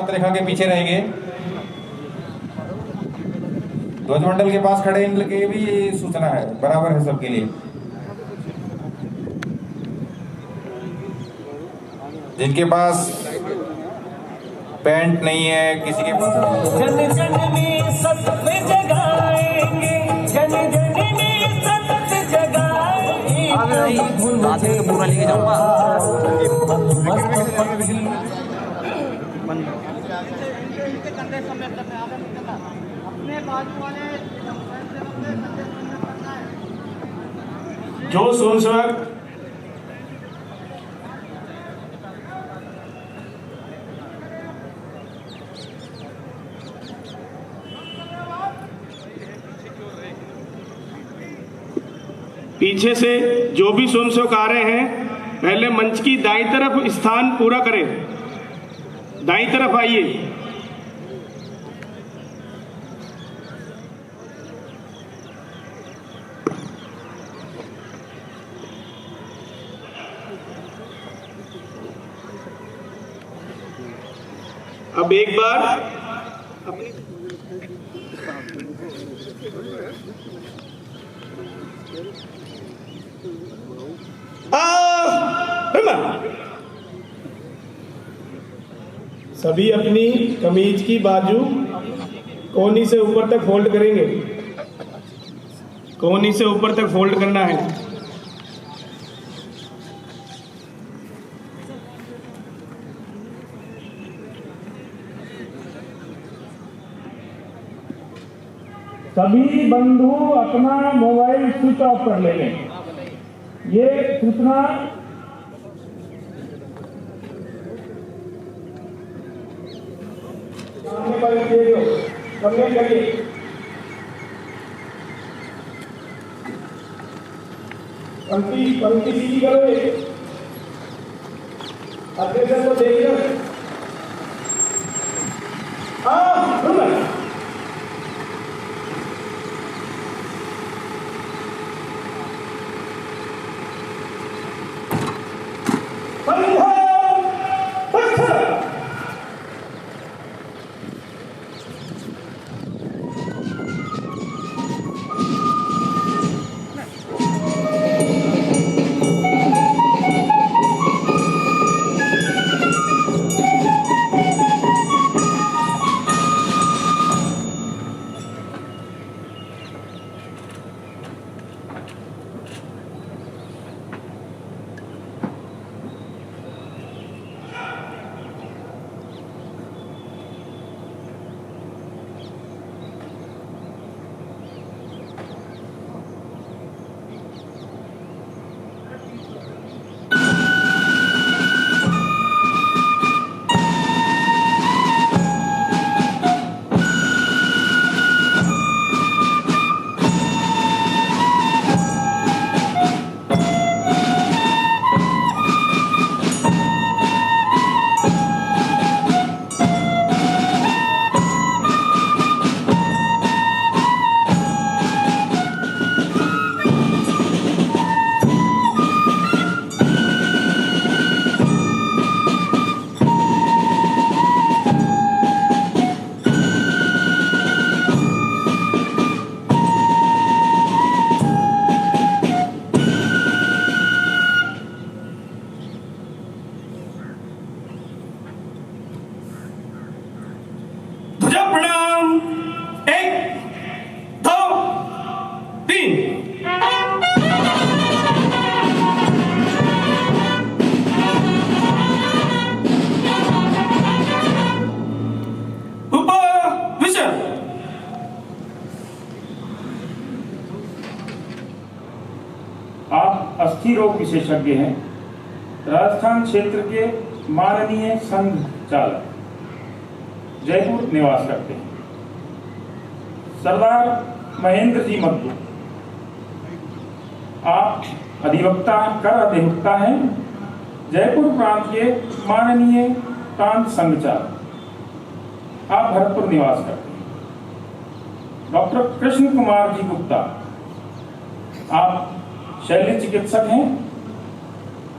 रेखा के पीछे रहेंगे। ध्वजमंडल के पास खड़े इनके भी सूचना है, बराबर है सबके लिए। जिनके पास पैंट नहीं है, किसी के पास जन जन में सत्य जगाएंगे, जन जन में सत्य जगाएंगे। पूरा लेके जाऊंगा। जो स्वयंसेवक पीछे से जो भी स्वयंसेवक आ रहे हैं, पहले मंच की दाईं तरफ स्थान पूरा करें। दाईं तरफ आइए। अब एक बार अपनी सभी अपनी कमीज की बाजू कोहनी से ऊपर तक फोल्ड करेंगे। कोहनी से ऊपर तक फोल्ड करना है। सभी बंधु अपना मोबाइल स्विच ऑफ कर लेंगे। ये सूचना सामने पर कंप्लेंट करिए। पंक्ति सीधी करो। अग्रेसर को देखकर आप अस्थि रोग विशेषज्ञ हैं, राजस्थान क्षेत्र के माननीय संघ चालक, जयपुर निवास करते हैं। सरदार महेंद्र जी मद्दू, आप अधिवक्ता कर अधिवक्ता हैं, जयपुर प्रांत के माननीय प्रांत संघ चालक, आप भरतपुर निवास करते हैं। डॉक्टर कृष्ण कुमार जी गुप्ता, आप शल्य चिकित्सक हैं,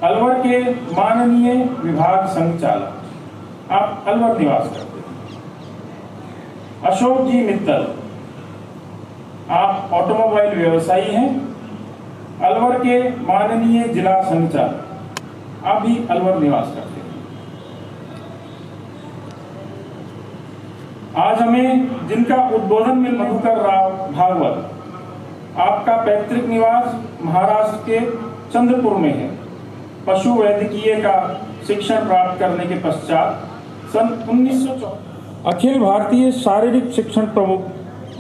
अलवर के माननीय विभाग संचालक, आप अलवर निवास करते हैं। अशोक जी मित्तल, आप ऑटोमोबाइल व्यवसायी हैं, अलवर के माननीय जिला संचालक, आप भी अलवर निवास करते हैं। आज हमें जिनका उद्बोधन मिल मधुकर राव भागवत, आपका पैतृक निवास महाराष्ट्र के चंद्रपुर में है। पशु वैद्यकीय का शिक्षण प्राप्त करने के पश्चात सन 1904 अखिल भारतीय शारीरिक शिक्षण प्रमुख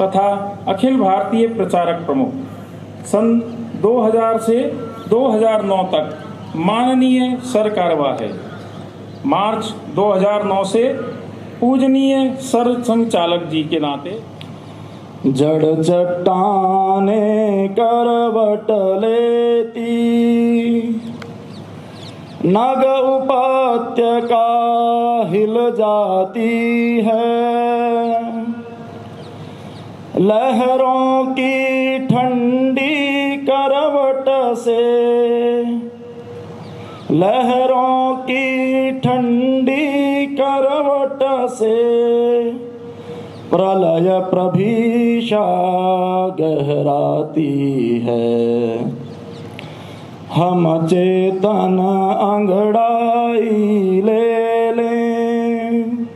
तथा अखिल भारतीय प्रचारक प्रमुख, सन 2000 से 2009 तक माननीय सर कार्यवाह है। मार्च 2009 से पूजनीय सर संचालक जी के नाते जड़ चट्टाने करवट लेती, नग उपत्यका हिल जाती है। लहरों की ठंडी करवट से, लहरों की ठंडी करवट से प्रलय प्रभीषा गहराती है। हम चेतन अंगड़ाई ले लें,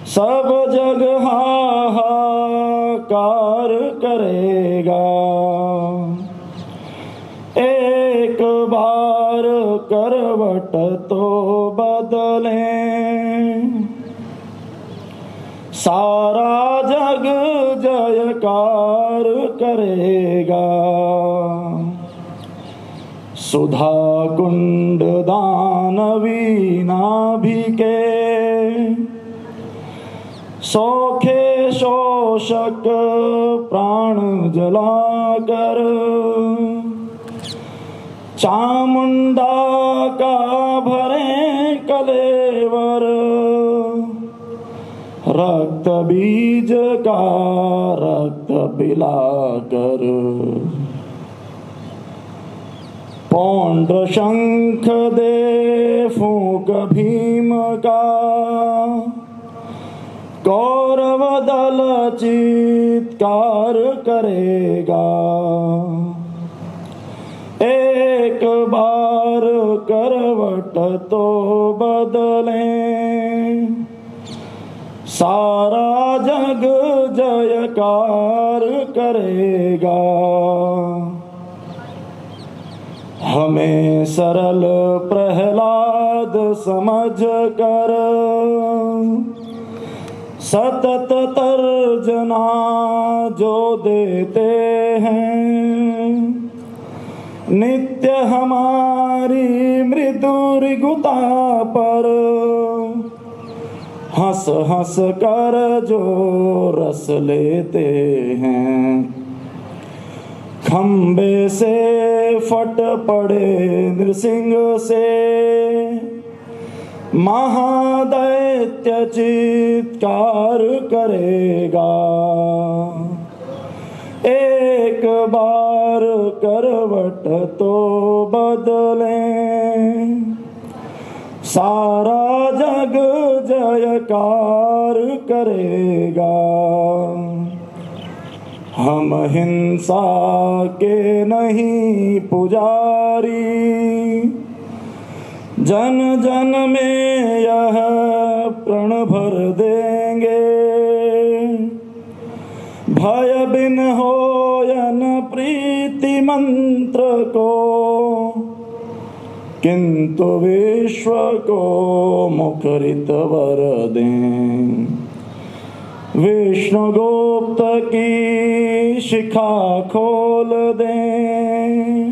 सब जग हाहाकार करेगा। एक बार करवट तो बदलें, सारा जग जयकार करेगा। सुधा कुंड दानवी नाभि के, सौखे शोषक प्राण जलाकर, चामुंडा का भरे कलेवर, रक्त बीज का रक्त पिलाकर। पौंड शंख दे फूंक भीम का, कौरव दल चित्कार करेगा। एक बार करवट तो बदलें, सारा जग जयकार करेगा। हमें सरल प्रहलाद समझ कर सतत तर्जना जो देते हैं, नित्य हमारी मृदु रिगुता पर हंस हंस कर जो रस लेते हैं। खंबे से फट पड़े नृसिंह से, महादैत्य चित्कार करेगा। एक बार करवट तो बदलें, सारा जग जयकार करेगा। हम हिंसा के नहीं पुजारी, जन जन में यह प्रण भर देंगे। भय बिन होयन प्रीति मंत्र को, किंतु विश्व को मुखरित वर दें। विष्णुगुप्त की शिखा खोल दें,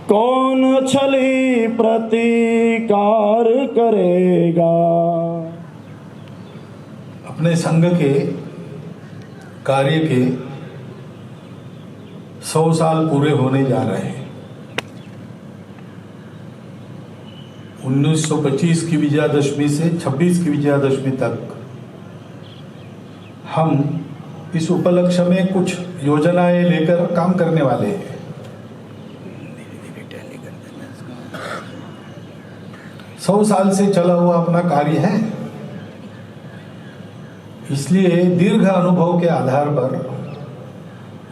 कौन छली प्रतिकार करेगा। अपने संघ के कार्य के 100 साल पूरे होने जा रहे हैं। 1925 की विजयादशमी से 26 की विजयादशमी तक हम इस उपलक्ष्य में कुछ योजनाएं लेकर काम करने वाले हैं। सौ साल से चला हुआ अपना कार्य है, इसलिए दीर्घ अनुभव के आधार पर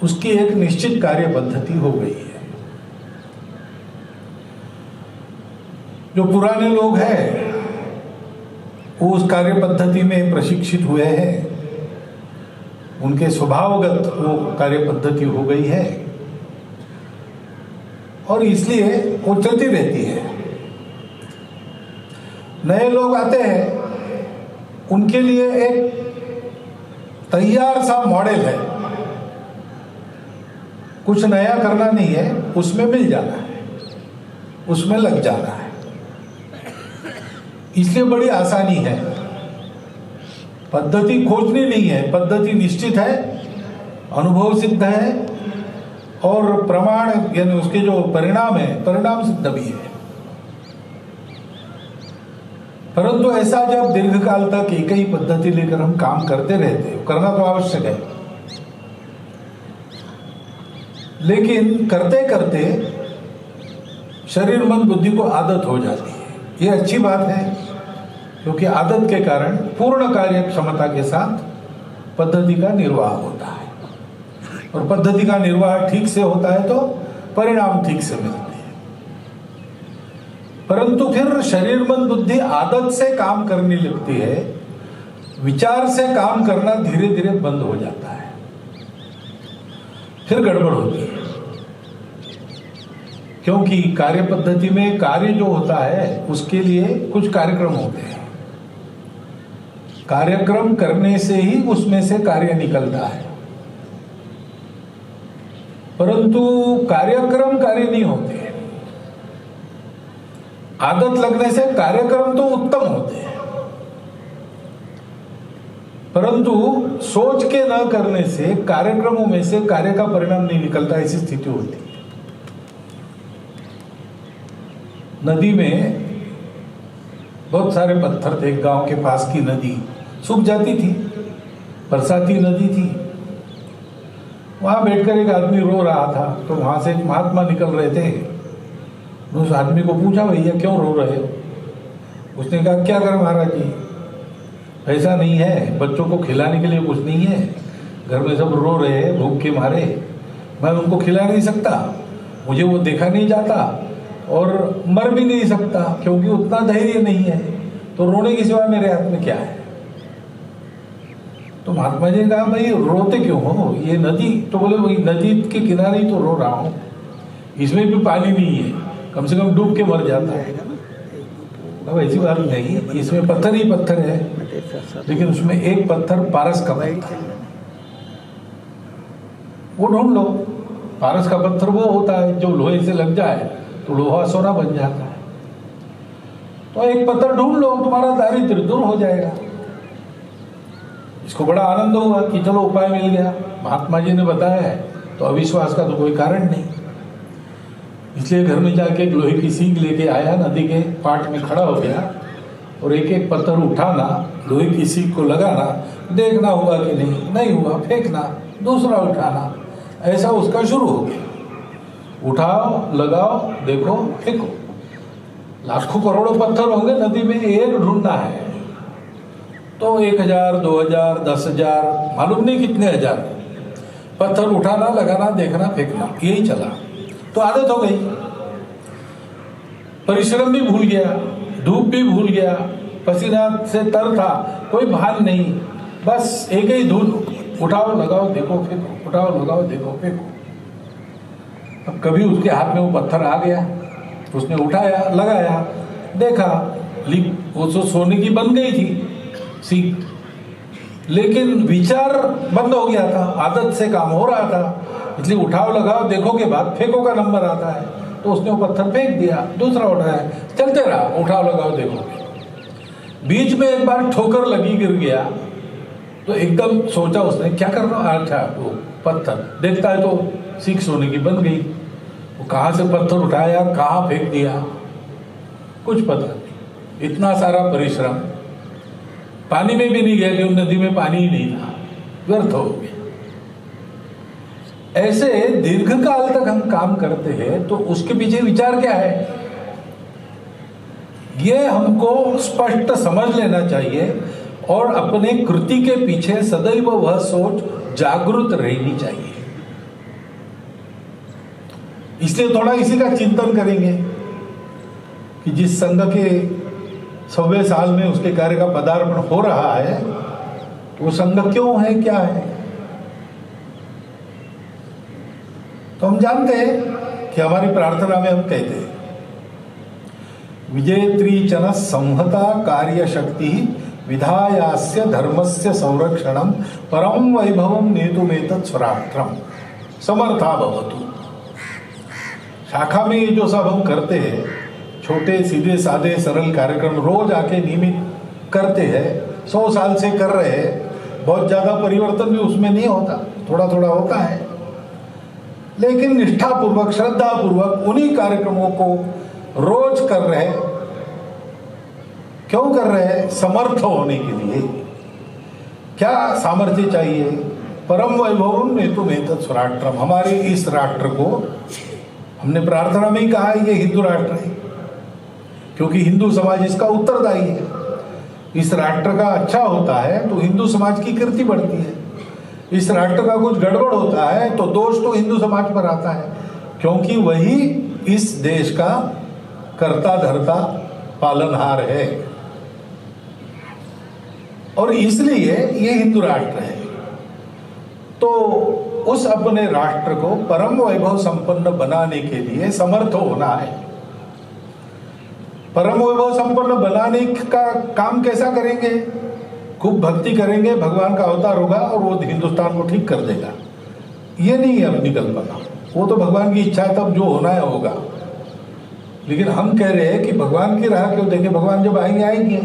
उसकी एक निश्चित कार्य पद्धति हो गई है। जो पुराने लोग हैं वो उस कार्य पद्धति में प्रशिक्षित हुए हैं, उनके स्वभावगत वो कार्य पद्धति हो गई है और इसलिए वो चलती रहती है। नए लोग आते हैं, उनके लिए एक तैयार सा मॉडल है, कुछ नया करना नहीं है, उसमें मिल जाना है, उसमें लग जाना है, इसलिए बड़ी आसानी है। पद्धति खोजनी नहीं है, पद्धति निश्चित है, अनुभव सिद्ध है और प्रमाण यानी उसके जो परिणाम है परिणाम सिद्ध भी है। परंतु ऐसा जब दीर्घकाल तक एक ही पद्धति लेकर हम काम करते रहते हैं, करना तो आवश्यक है, लेकिन करते करते शरीर मन बुद्धि को आदत हो जाती है। ये अच्छी बात है, क्योंकि आदत के कारण पूर्ण कार्य क्षमता के साथ पद्धति का निर्वाह होता है और पद्धति का निर्वाह ठीक से होता है तो परिणाम ठीक से मिलते हैं। परंतु फिर शरीर मन बुद्धि आदत से काम करने लगती है, विचार से काम करना धीरे धीरे बंद हो जाता है, फिर गड़बड़ होती है। क्योंकि कार्य पद्धति में कार्य जो होता है उसके लिए कुछ कार्यक्रम होते हैं, कार्यक्रम करने से ही उसमें से कार्य निकलता है, परंतु कार्यक्रम कार्य नहीं होते। आदत लगने से कार्यक्रम तो उत्तम होते हैं, परंतु सोच के न करने से कार्यक्रमों में से कार्य का परिणाम नहीं निकलता, ऐसी स्थिति होती है। नदी में बहुत सारे पत्थर थे, गांव के पास की नदी सूख जाती थी, बरसाती नदी थी। वहां बैठकर एक आदमी रो रहा था, तो वहां से एक महात्मा निकल रहे थे। उस आदमी को पूछा, भैया क्यों रो रहे हो? उसने कहा, क्या करें महाराज जी, ऐसा नहीं है, बच्चों को खिलाने के लिए कुछ नहीं है, घर में सब रो रहे हैं भूख के मारे, मैं उनको खिला नहीं सकता, मुझे वो देखा नहीं जाता और मर भी नहीं सकता क्योंकि उतना धैर्य नहीं है, तो रोने की सिवा मेरे हाथ में क्या है? तो महात्मा जी ने कहा, भाई रोते क्यों हो, ये नदी, तो बोले वही नदी के किनारे ही तो रो रहा हूँ, इसमें भी पानी नहीं है, कम से कम डूब के मर जाता है। अब ऐसी बात नहीं, इसमें पत्थर ही पत्थर है, लेकिन उसमें एक पत्थर पारस का पत्थर, वो ढूंढ लो। पारस का पत्थर वो होता है जो लोहे से लग जाए तो लोहा सोना बन जाता है। तो एक पत्थर ढूंढ लो, तुम्हारा दारिद्र्य दूर हो जाएगा। इसको बड़ा आनंद हुआ कि चलो उपाय मिल गया, महात्मा जी ने बताया है, तो अविश्वास का तो कोई कारण नहीं। इसलिए घर में जाके एक लोहे की सींग लेके आया, नदी के पाट में खड़ा हो गया और एक एक पत्थर उठाना, लोहे की सींग को लगाना, देखना हुआ कि नहीं हुआ, फेंकना, दूसरा उठाना, ऐसा उसका शुरू हो गया। उठाओ, लगाओ, देखो, फेंको। लाखों करोड़ों पत्थर होंगे नदी में, एक ढूंढना है तो 1000, 2000, 10,000, मालूम नहीं कितने हजार पत्थर उठाना, लगाना, देखना, फेंकना, यही चला। तो आदत हो गई, परिश्रम भी भूल गया, धूप भी भूल गया, पसीना से तर था, कोई भान नहीं, बस एक ही धुन, उठाओ, लगाओ, देखो, फेंको, उठाओ, लगाओ, देखो, फेंको। अब कभी उसके हाथ में वो पत्थर आ गया, उसने उठाया, लगाया, देखा, वो तो सोने की बन गई थी सीख, लेकिन विचार बंद हो गया था, आदत से काम हो रहा था, इसलिए उठाओ, लगाओ, देखो के बाद फेंको का नंबर आता है, तो उसने वो पत्थर फेंक दिया, दूसरा उठाया, चलते रहा, उठाओ, लगाओ, देखो। बीच में एक बार ठोकर लगी, गिर गया, तो एकदम सोचा उसने, क्या करना, अच्छा वो पत्थर, देखता है तो सीख सोने की बन गई। वो कहाँ से पत्थर उठाया, कहाँ फेंक दिया, कुछ पता नहीं। इतना सारा परिश्रम पानी में भी नहीं गया, क्योंकि नदी में पानी ही नहीं था, व्यर्थ हो गया। ऐसे दीर्घकाल तक हम काम करते हैं तो उसके पीछे विचार क्या है, ये हमको स्पष्ट समझ लेना चाहिए और अपने कृति के पीछे सदैव वह सोच जागृत रहनी चाहिए। इसलिए थोड़ा इसी का चिंतन करेंगे कि जिस संघ के 100वें साल में उसके कार्य का पदार्पण हो रहा है वो संघ क्यों है, क्या है। तो हम जानते हैं कि हमारी प्रार्थना में हम कहते हैं विजेत्री चन संहता कार्य शक्ति विधायास्य धर्मस्य संरक्षणम परम वैभवम नेतुमेतत् स्वराष्ट्रम समर्था भवतु। शाखा में ये जो सब हम करते हैं, छोटे सीधे सादे सरल कार्यक्रम रोज आके नियमित करते हैं, 100 साल से कर रहे हैं, बहुत ज्यादा परिवर्तन भी उसमें नहीं होता, थोड़ा थोड़ा होता है, लेकिन निष्ठापूर्वक श्रद्धापूर्वक उन्हीं कार्यक्रमों को रोज कर रहे हैं। क्यों कर रहे हैं? समर्थ होने के लिए। क्या सामर्थ्य चाहिए? परम वैभवम नेतुमेतत् स्वराष्ट्रम। हमारे इस राष्ट्र को हमने प्रार्थना में ही कहा है ये हिंदू राष्ट्र है, क्योंकि हिंदू समाज इसका उत्तरदायी है। इस राष्ट्र का अच्छा होता है तो हिंदू समाज की कीर्ति बढ़ती है, इस राष्ट्र का कुछ गड़बड़ होता है तो दोष तो हिंदू समाज पर आता है, क्योंकि वही इस देश का कर्ता धर्ता पालनहार है। और इसलिए ये हिंदू राष्ट्र है। तो उस अपने राष्ट्र को परम वैभव संपन्न बनाने के लिए समर्थ होना है। परम वैभव संपन्न बनाने का काम कैसा करेंगे? खूब भक्ति करेंगे, भगवान का अवतार होगा और वो हिंदुस्तान को ठीक कर देगा, ये नहीं है अपनी कल्पना। वो तो भगवान की इच्छा है, तब जो होना है होगा। लेकिन हम कह रहे हैं कि भगवान की राह क्यों देखें, भगवान जब आएंगे आएंगे,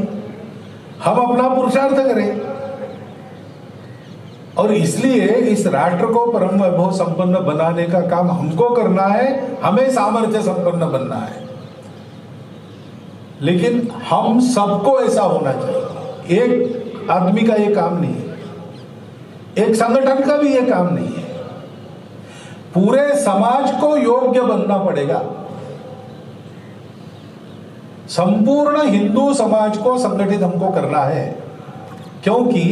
हम अपना पुरुषार्थ करें। और इसलिए इस राष्ट्र को परम वैभव संपन्न बनाने का काम हमको करना है, हमें सामर्थ्य संपन्न बनना है। लेकिन हम सबको ऐसा होना चाहिए। एक आदमी का ये काम नहीं है, एक संगठन का भी ये काम नहीं है, पूरे समाज को योग्य बनना पड़ेगा। संपूर्ण हिंदू समाज को संगठित हमको करना है, क्योंकि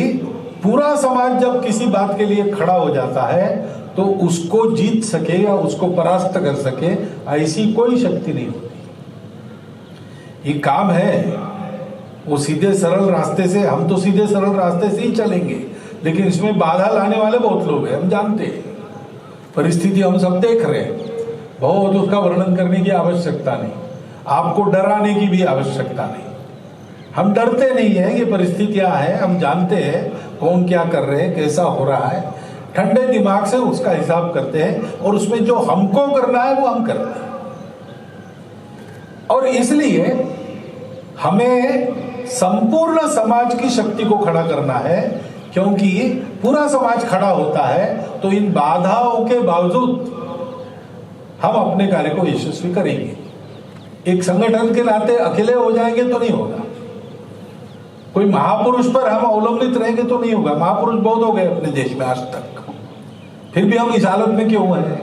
पूरा समाज जब किसी बात के लिए खड़ा हो जाता है तो उसको जीत सके या उसको परास्त कर सके ऐसी कोई शक्ति नहीं होती। ये काम है वो सीधे सरल रास्ते से, हम तो सीधे सरल रास्ते से ही चलेंगे, लेकिन इसमें बाधा लाने वाले बहुत लोग हैं, हम जानते हैं। परिस्थिति हम सब देख रहे हैं, बहुत उसका वर्णन करने की आवश्यकता नहीं, आपको डराने की भी आवश्यकता नहीं। हम डरते नहीं है, ये परिस्थितियां हैं, हम जानते हैं कौन क्या कर रहे हैं, कैसा हो रहा है, ठंडे दिमाग से उसका हिसाब करते हैं और उसमें जो हमको करना है वो हम करते हैं। और इसलिए हमें संपूर्ण समाज की शक्ति को खड़ा करना है, क्योंकि पूरा समाज खड़ा होता है तो इन बाधाओं के बावजूद हम अपने कार्य को यशस्वी करेंगे। एक संगठन के नाते अकेले हो जाएंगे तो नहीं होगा, कोई महापुरुष पर हम अवलंबित रहेंगे तो नहीं होगा। महापुरुष बहुत हो गए अपने देश में आज तक, फिर भी हम इस हालत में क्यों हैं?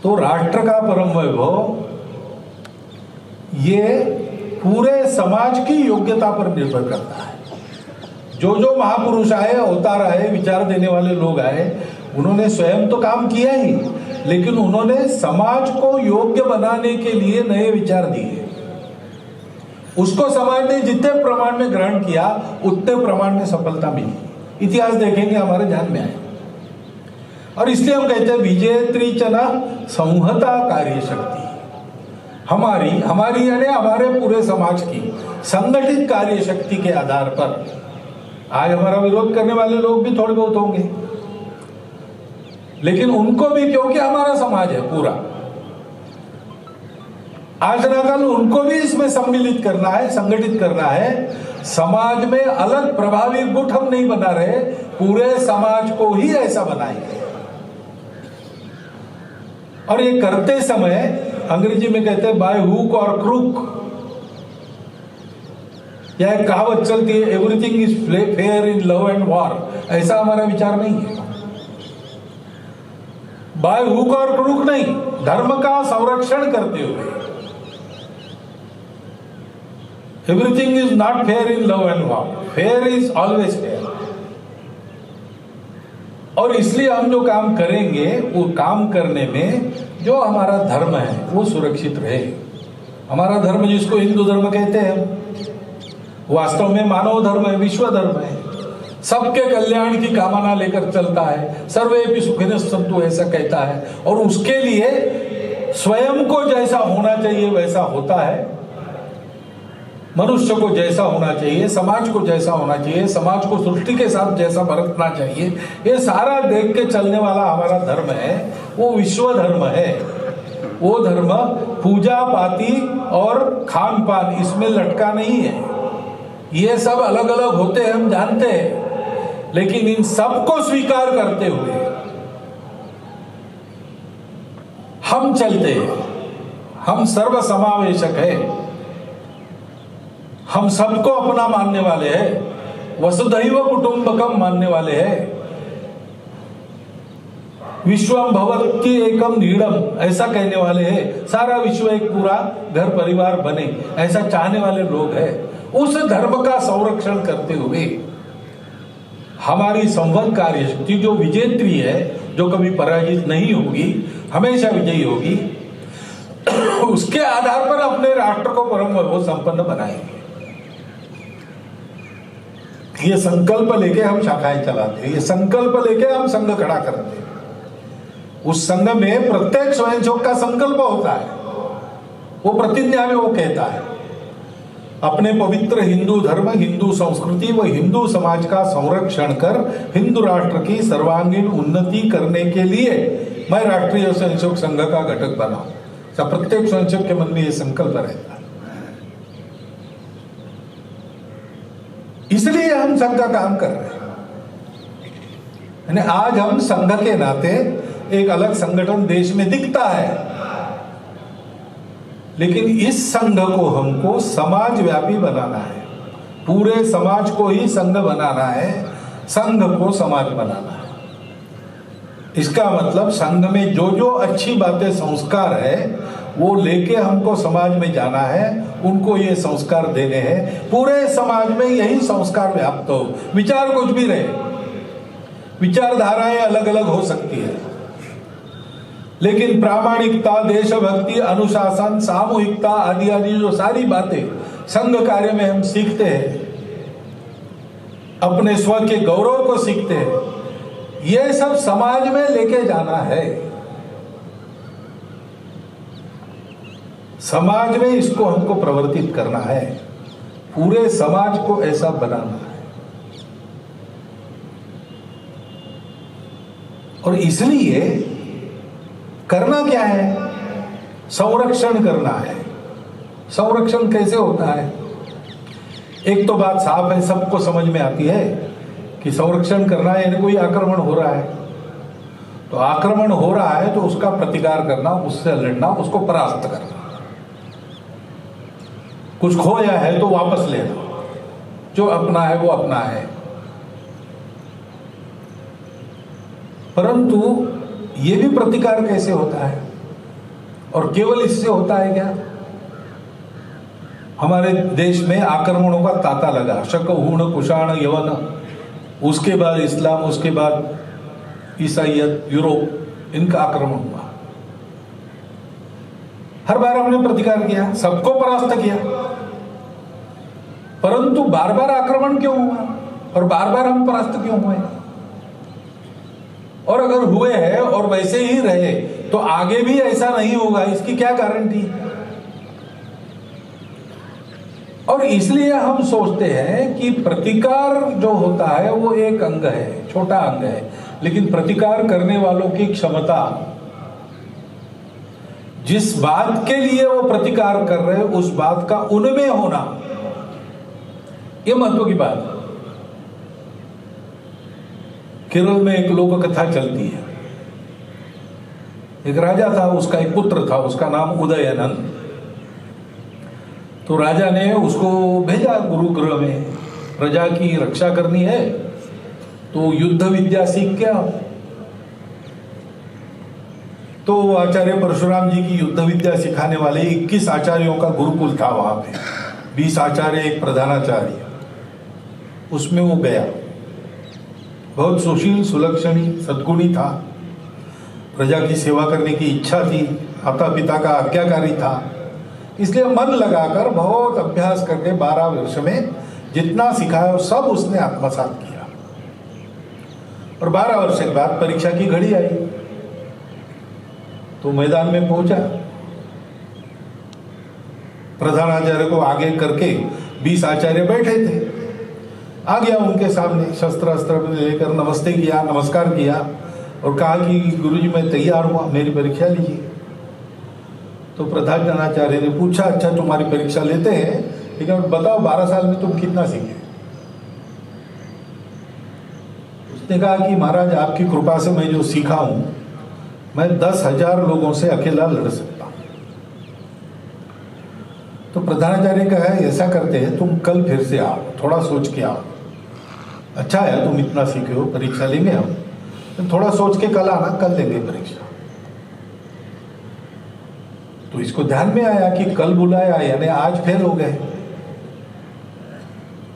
तो राष्ट्र का परम वैभव ये पूरे समाज की योग्यता पर निर्भर करता है। जो जो महापुरुष आए, अवतार आए, विचार देने वाले लोग आए, उन्होंने स्वयं तो काम किया ही, लेकिन उन्होंने समाज को योग्य बनाने के लिए नए विचार दिए। उसको समाज ने जितने प्रमाण में ग्रहण किया उतने प्रमाण में सफलता मिली। इतिहास देखेंगे हमारे ध्यान में आए। और इसलिए हम कहते हैं विजेत्री चना संहता कार्य शक्ति। हमारी यानी हमारे पूरे समाज की संगठित कार्य शक्ति के आधार पर आज हमारा विरोध करने वाले लोग भी थोड़े बहुत होंगे, लेकिन उनको भी, क्योंकि हमारा समाज है पूरा, आज ना कल उनको भी इसमें सम्मिलित करना है, संगठित करना है। समाज में अलग प्रभावी गुट हम नहीं बना रहे, पूरे समाज को ही ऐसा बनाएंगे। और ये करते समय अंग्रेजी में कहते हैं बाय हुक और क्रूक, या एक कहावत चलती है everything is fair in love and war. ऐसा हमारा विचार नहीं है। बाय हुक और क्रूक नहीं, धर्म का संरक्षण करते हुए। Everything is not fair in love and war, fair is always fair. और इसलिए हम जो काम करेंगे वो काम करने में जो हमारा धर्म है वो सुरक्षित रहे। हमारा धर्म जिसको हिंदू धर्म कहते हैं, वास्तव में मानव धर्म है, विश्व धर्म है, सबके कल्याण की कामना लेकर चलता है। सर्वेपि सुखिनः सन्तु ऐसा कहता है, और उसके लिए स्वयं को जैसा होना चाहिए वैसा होता है, मनुष्य को जैसा होना चाहिए, समाज को जैसा होना चाहिए, समाज को सृष्टि के साथ जैसा बरतना चाहिए, ये सारा देख के चलने वाला हमारा धर्म है, वो विश्व धर्म है। वो धर्म पूजा पाती और खान पान इसमें लटका नहीं है। ये सब अलग अलग होते हैं, हम जानते हैं, लेकिन इन सबको स्वीकार करते हुए हम चलते हैं। हम सर्व समावेशक है, हम सबको अपना मानने वाले हैं, वसुधैव कुटुंबकम मानने वाले हैं, विश्वम भवति एकम नीडम ऐसा कहने वाले हैं, सारा विश्व एक पूरा घर परिवार बने ऐसा चाहने वाले लोग हैं। उस धर्म का संरक्षण करते हुए हमारी संवद कार्य शक्ति जो विजेत्री है, जो कभी पराजित नहीं होगी, हमेशा विजयी होगी, उसके आधार पर अपने राष्ट्र को परम वैभव संपन्न बनाएंगे। ये संकल्प लेके हम शाखाएं चलाते हैं, ये संकल्प लेके हम संघ खड़ा करते हैं। उस संघ में प्रत्येक स्वयंसेवक का संकल्प होता है, वो प्रतिज्ञा में वो कहता है अपने पवित्र हिंदू धर्म, हिंदू संस्कृति व हिंदू समाज का संरक्षण कर हिंदू राष्ट्र की सर्वांगीण उन्नति करने के लिए मैं राष्ट्रीय स्वयंसेवक संघ का घटक बना। सब प्रत्येक स्वयंसेवक के मन में ये संकल्प रहता है। इसलिए हम संघ का काम कर रहे हैं। आज हम संघ के नाते एक अलग संगठन देश में दिखता है, लेकिन इस संघ को हमको समाज व्यापी बनाना है। पूरे समाज को ही संघ बनाना है, संघ को समाज बनाना है। इसका मतलब संघ में जो जो अच्छी बातें, संस्कार है, वो लेके हमको समाज में जाना है, उनको ये संस्कार देने हैं। पूरे समाज में यही संस्कार व्याप्त हो। विचार कुछ भी रहे, विचारधाराएं अलग अलग हो सकती है, लेकिन प्रामाणिकता, देशभक्ति, अनुशासन, सामूहिकता आदि आदि जो सारी बातें संघ कार्य में हम सीखते हैं, अपने स्व के गौरव को सीखते हैं, ये सब समाज में लेके जाना है। समाज में इसको हमको प्रवर्तित करना है, पूरे समाज को ऐसा बनाना है। और इसलिए करना क्या है? संरक्षण करना है। संरक्षण कैसे होता है? एक तो बात साफ है, सबको समझ में आती है कि संरक्षण करना है यानी कोई आक्रमण हो रहा है, तो आक्रमण हो रहा है तो उसका प्रतिकार करना, उससे लड़ना, उसको परास्त करना। कुछ खोया है तो वापस लेना, जो अपना है वो अपना है। परंतु ये भी प्रतिकार कैसे होता है? और केवल इससे होता है क्या? हमारे देश में आक्रमणों का तांता लगा, शक, हूण, कुषाण, यवन, उसके बाद इस्लाम, उसके बाद ईसाइयत, यूरोप, इनका आक्रमण हुआ। हर बार हमने प्रतिकार किया, सबको परास्त किया, परंतु बार बार आक्रमण क्यों हुआ और बार बार हम परास्त क्यों हुए? और अगर हुए हैं और वैसे ही रहे तो आगे भी ऐसा नहीं होगा, इसकी क्या गारंटी? और इसलिए हम सोचते हैं कि प्रतिकार जो होता है वो एक अंग है, छोटा अंग है, लेकिन प्रतिकार करने वालों की क्षमता, जिस बात के लिए वो प्रतिकार कर रहे हैं उस बात का उनमें होना, ये महत्व की बात है। केरल में एक लोक कथा चलती है। एक राजा था, उसका एक पुत्र था, उसका नाम उदयनंद। तो राजा ने उसको भेजा गुरुगृह में, प्रजा की रक्षा करनी है तो युद्ध विद्या सीख के आओ। तो आचार्य परशुराम जी की युद्ध विद्या सिखाने वाले 21 आचार्यों का गुरुकुल था वहां पे। 20 आचार्य, एक प्रधानाचार्य, उसमें वो गया। बहुत सुशील, सुलक्षणी, सद्गुणी था, प्रजा की सेवा करने की इच्छा थी, माता पिता का आज्ञाकारी था, इसलिए मन लगाकर बहुत अभ्यास करके 12 वर्ष में जितना सिखाया सब उसने आत्मसात किया। और 12 वर्ष के बाद परीक्षा की घड़ी आई तो मैदान में पहुंचा। प्रधानाचार्य को आगे करके 20 आचार्य बैठे थे। आ गया उनके सामने, शस्त्र अस्त्र लेकर नमस्ते किया, नमस्कार किया और कहा कि गुरुजी मैं तैयार हुआ, मेरी परीक्षा लीजिए। तो प्रधानाचार्य ने पूछा, अच्छा तुम्हारी परीक्षा लेते हैं, लेकिन बताओ 12 साल में तुम कितना सीखे? उसने कहा कि महाराज आपकी कृपा से मैं जो सीखा हूं, मैं 10,000 लोगों से अकेला लड़ सकता हूं। तो प्रधानाचार्य कहा ऐसा करते हैं, तुम कल फिर से आओ, थोड़ा सोच के आओ। अच्छा है तुम इतना सीखे हो, परीक्षा लेंगे हम, तो थोड़ा सोच के कल आना, कल लेंगे परीक्षा। तो इसको ध्यान में आया कि कल बुलाया यानी आज फेल हो गए,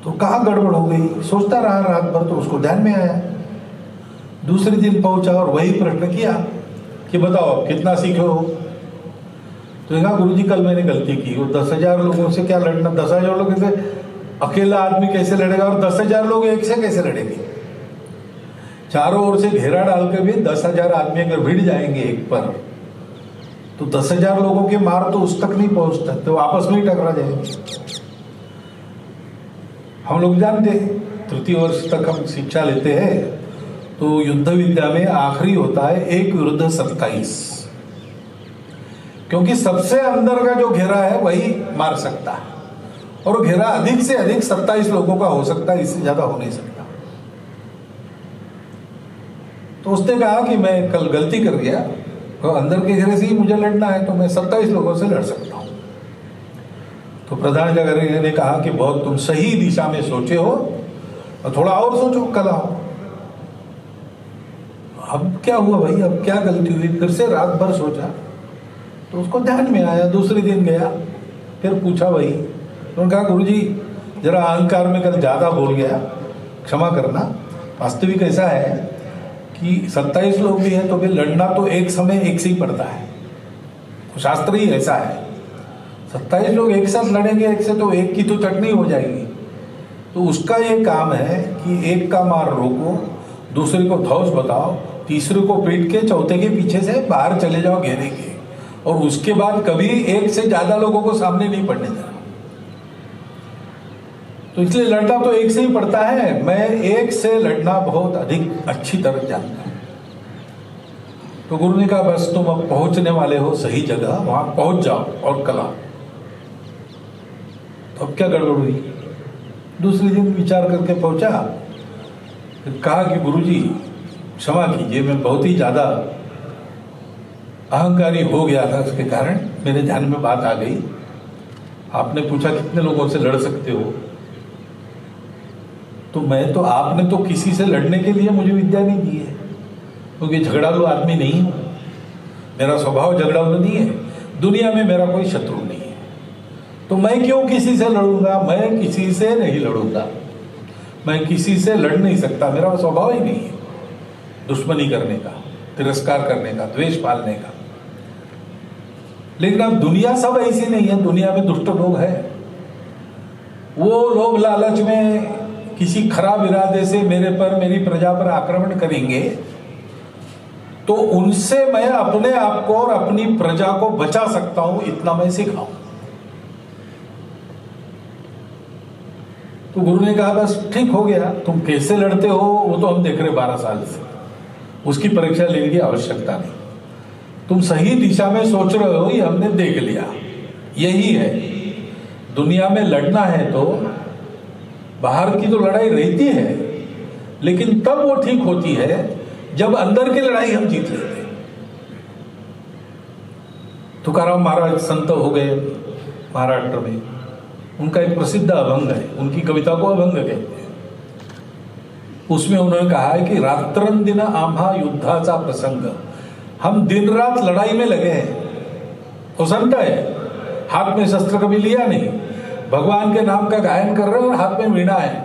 तो कहाँ गड़बड़ हो गई, सोचता रहा रात भर। तो उसको ध्यान में आया, दूसरे दिन पहुंचा और वही प्रश्न किया कि बताओ कितना सीखे हो? तो कहा गुरुजी कल मैंने गलती की, वो 10,000 लोगों से क्या लड़ना, 10,000 लोगों से अकेला आदमी कैसे लड़ेगा और 10,000 लोग एक से कैसे लड़ेंगे? चारों ओर से घेरा डाल के भी 10,000 आदमी अगर भिड़ जाएंगे एक पर, तो 10,000 लोगों के मार तो उस तक नहीं पहुंच सकते, तो आपस में ही टकरा जाएंगे। हम लोग जानते हैं, तृतीय वर्ष तक हम शिक्षा लेते हैं, तो युद्ध विद्या में आखिरी होता है 1 विरुद्ध 27, क्योंकि सबसे अंदर का जो घेरा है वही मार सकता है, और घेरा अधिक से अधिक 27 लोगों का हो सकता है, इससे ज्यादा हो नहीं सकता। तो उसने कहा कि मैं कल गलती कर गया, तो अंदर के घेरे से ही मुझे लड़ना है, तो मैं 27 लोगों से लड़ सकता हूं। तो प्रधानाचार्य ने कहा कि बहुत तुम सही दिशा में सोचे हो, और थोड़ा और सोचो, कल आओ। अब क्या हुआ भाई, अब क्या गलती हुई? फिर से रात भर सोचा, तो उसको ध्यान में आया। दूसरे दिन गया, फिर पूछा वही। उन्होंने कहा गुरुजी जरा अहंकार में कल ज्यादा बोल गया, क्षमा करना। वास्तविक ऐसा है कि 27 लोग भी हैं तो फिर लड़ना तो एक समय एक से ही पड़ता है, शास्त्र ही ऐसा है। 27 लोग एक साथ लड़ेंगे एक से, तो एक की तो चटनी हो जाएगी। तो उसका ये काम है कि एक का मार रोको, दूसरे को धौस बताओ, तीसरे को पीट के चौथे के पीछे से बाहर चले जाओ घेरे के, और उसके बाद कभी एक से ज्यादा लोगों को सामने नहीं पड़ने देना। तो इसलिए लड़ना तो एक से ही पड़ता है। मैं एक से लड़ना बहुत अधिक अच्छी तरह जानता हूं। तो गुरु ने कहा बस तुम अब पहुंचने वाले हो सही जगह, वहां पहुंच जाओ और कल आओ। तो अब क्या गड़बड़ हुई? दूसरे दिन विचार करके पहुंचा, फिर कहा कि गुरुजी क्षमा कीजिए, मैं बहुत ही ज्यादा अहंकारी हो गया था, उसके कारण मेरे ध्यान में बात आ गई। आपने पूछा कितने लोगों से लड़ सकते हो, तो मैं तो, आपने तो किसी से लड़ने के लिए मुझे विद्या नहीं दी है, क्योंकि झगड़ालू आदमी नहीं हूं, मेरा स्वभाव झगड़ालू नहीं है, दुनिया में मेरा कोई शत्रु नहीं है, तो मैं क्यों किसी से लड़ूंगा? मैं किसी से नहीं लड़ूंगा, मैं किसी से लड़ नहीं सकता, मेरा स्वभाव ही नहीं है दुश्मनी करने का, तिरस्कार करने का, द्वेष पालने का। लेकिन अब दुनिया सब ऐसी नहीं है, दुनिया में दुष्ट लोग हैं, वो लोग लालच में किसी खराब इरादे से मेरे पर, मेरी प्रजा पर आक्रमण करेंगे, तो उनसे मैं अपने आप को और अपनी प्रजा को बचा सकता हूं, इतना मैं सिखाऊं। तो गुरु ने कहा बस ठीक हो गया, तुम कैसे लड़ते हो वो तो हम देख रहे 12 साल से, उसकी परीक्षा लेने की आवश्यकता नहीं, तुम सही दिशा में सोच रहे हो ये हमने देख लिया। यही है, दुनिया में लड़ना है तो बाहर की तो लड़ाई रहती है, लेकिन तब वो ठीक होती है जब अंदर की लड़ाई हम जीत लेते हैं। तुकाराम महाराज संत हो गए महाराष्ट्र में, उनका एक प्रसिद्ध अभंग है, उनकी कविता को अभंग कहते हैं। उसमें उन्होंने कहा है कि रात्रंदिन आम्हा युद्धाचा प्रसंग, हम दिन रात लड़ाई में लगे हैं। वो संत है, हाथ में शस्त्र कभी लिया नहीं, भगवान के नाम का गायन कर रहे हैं और हाथ में वीणा है,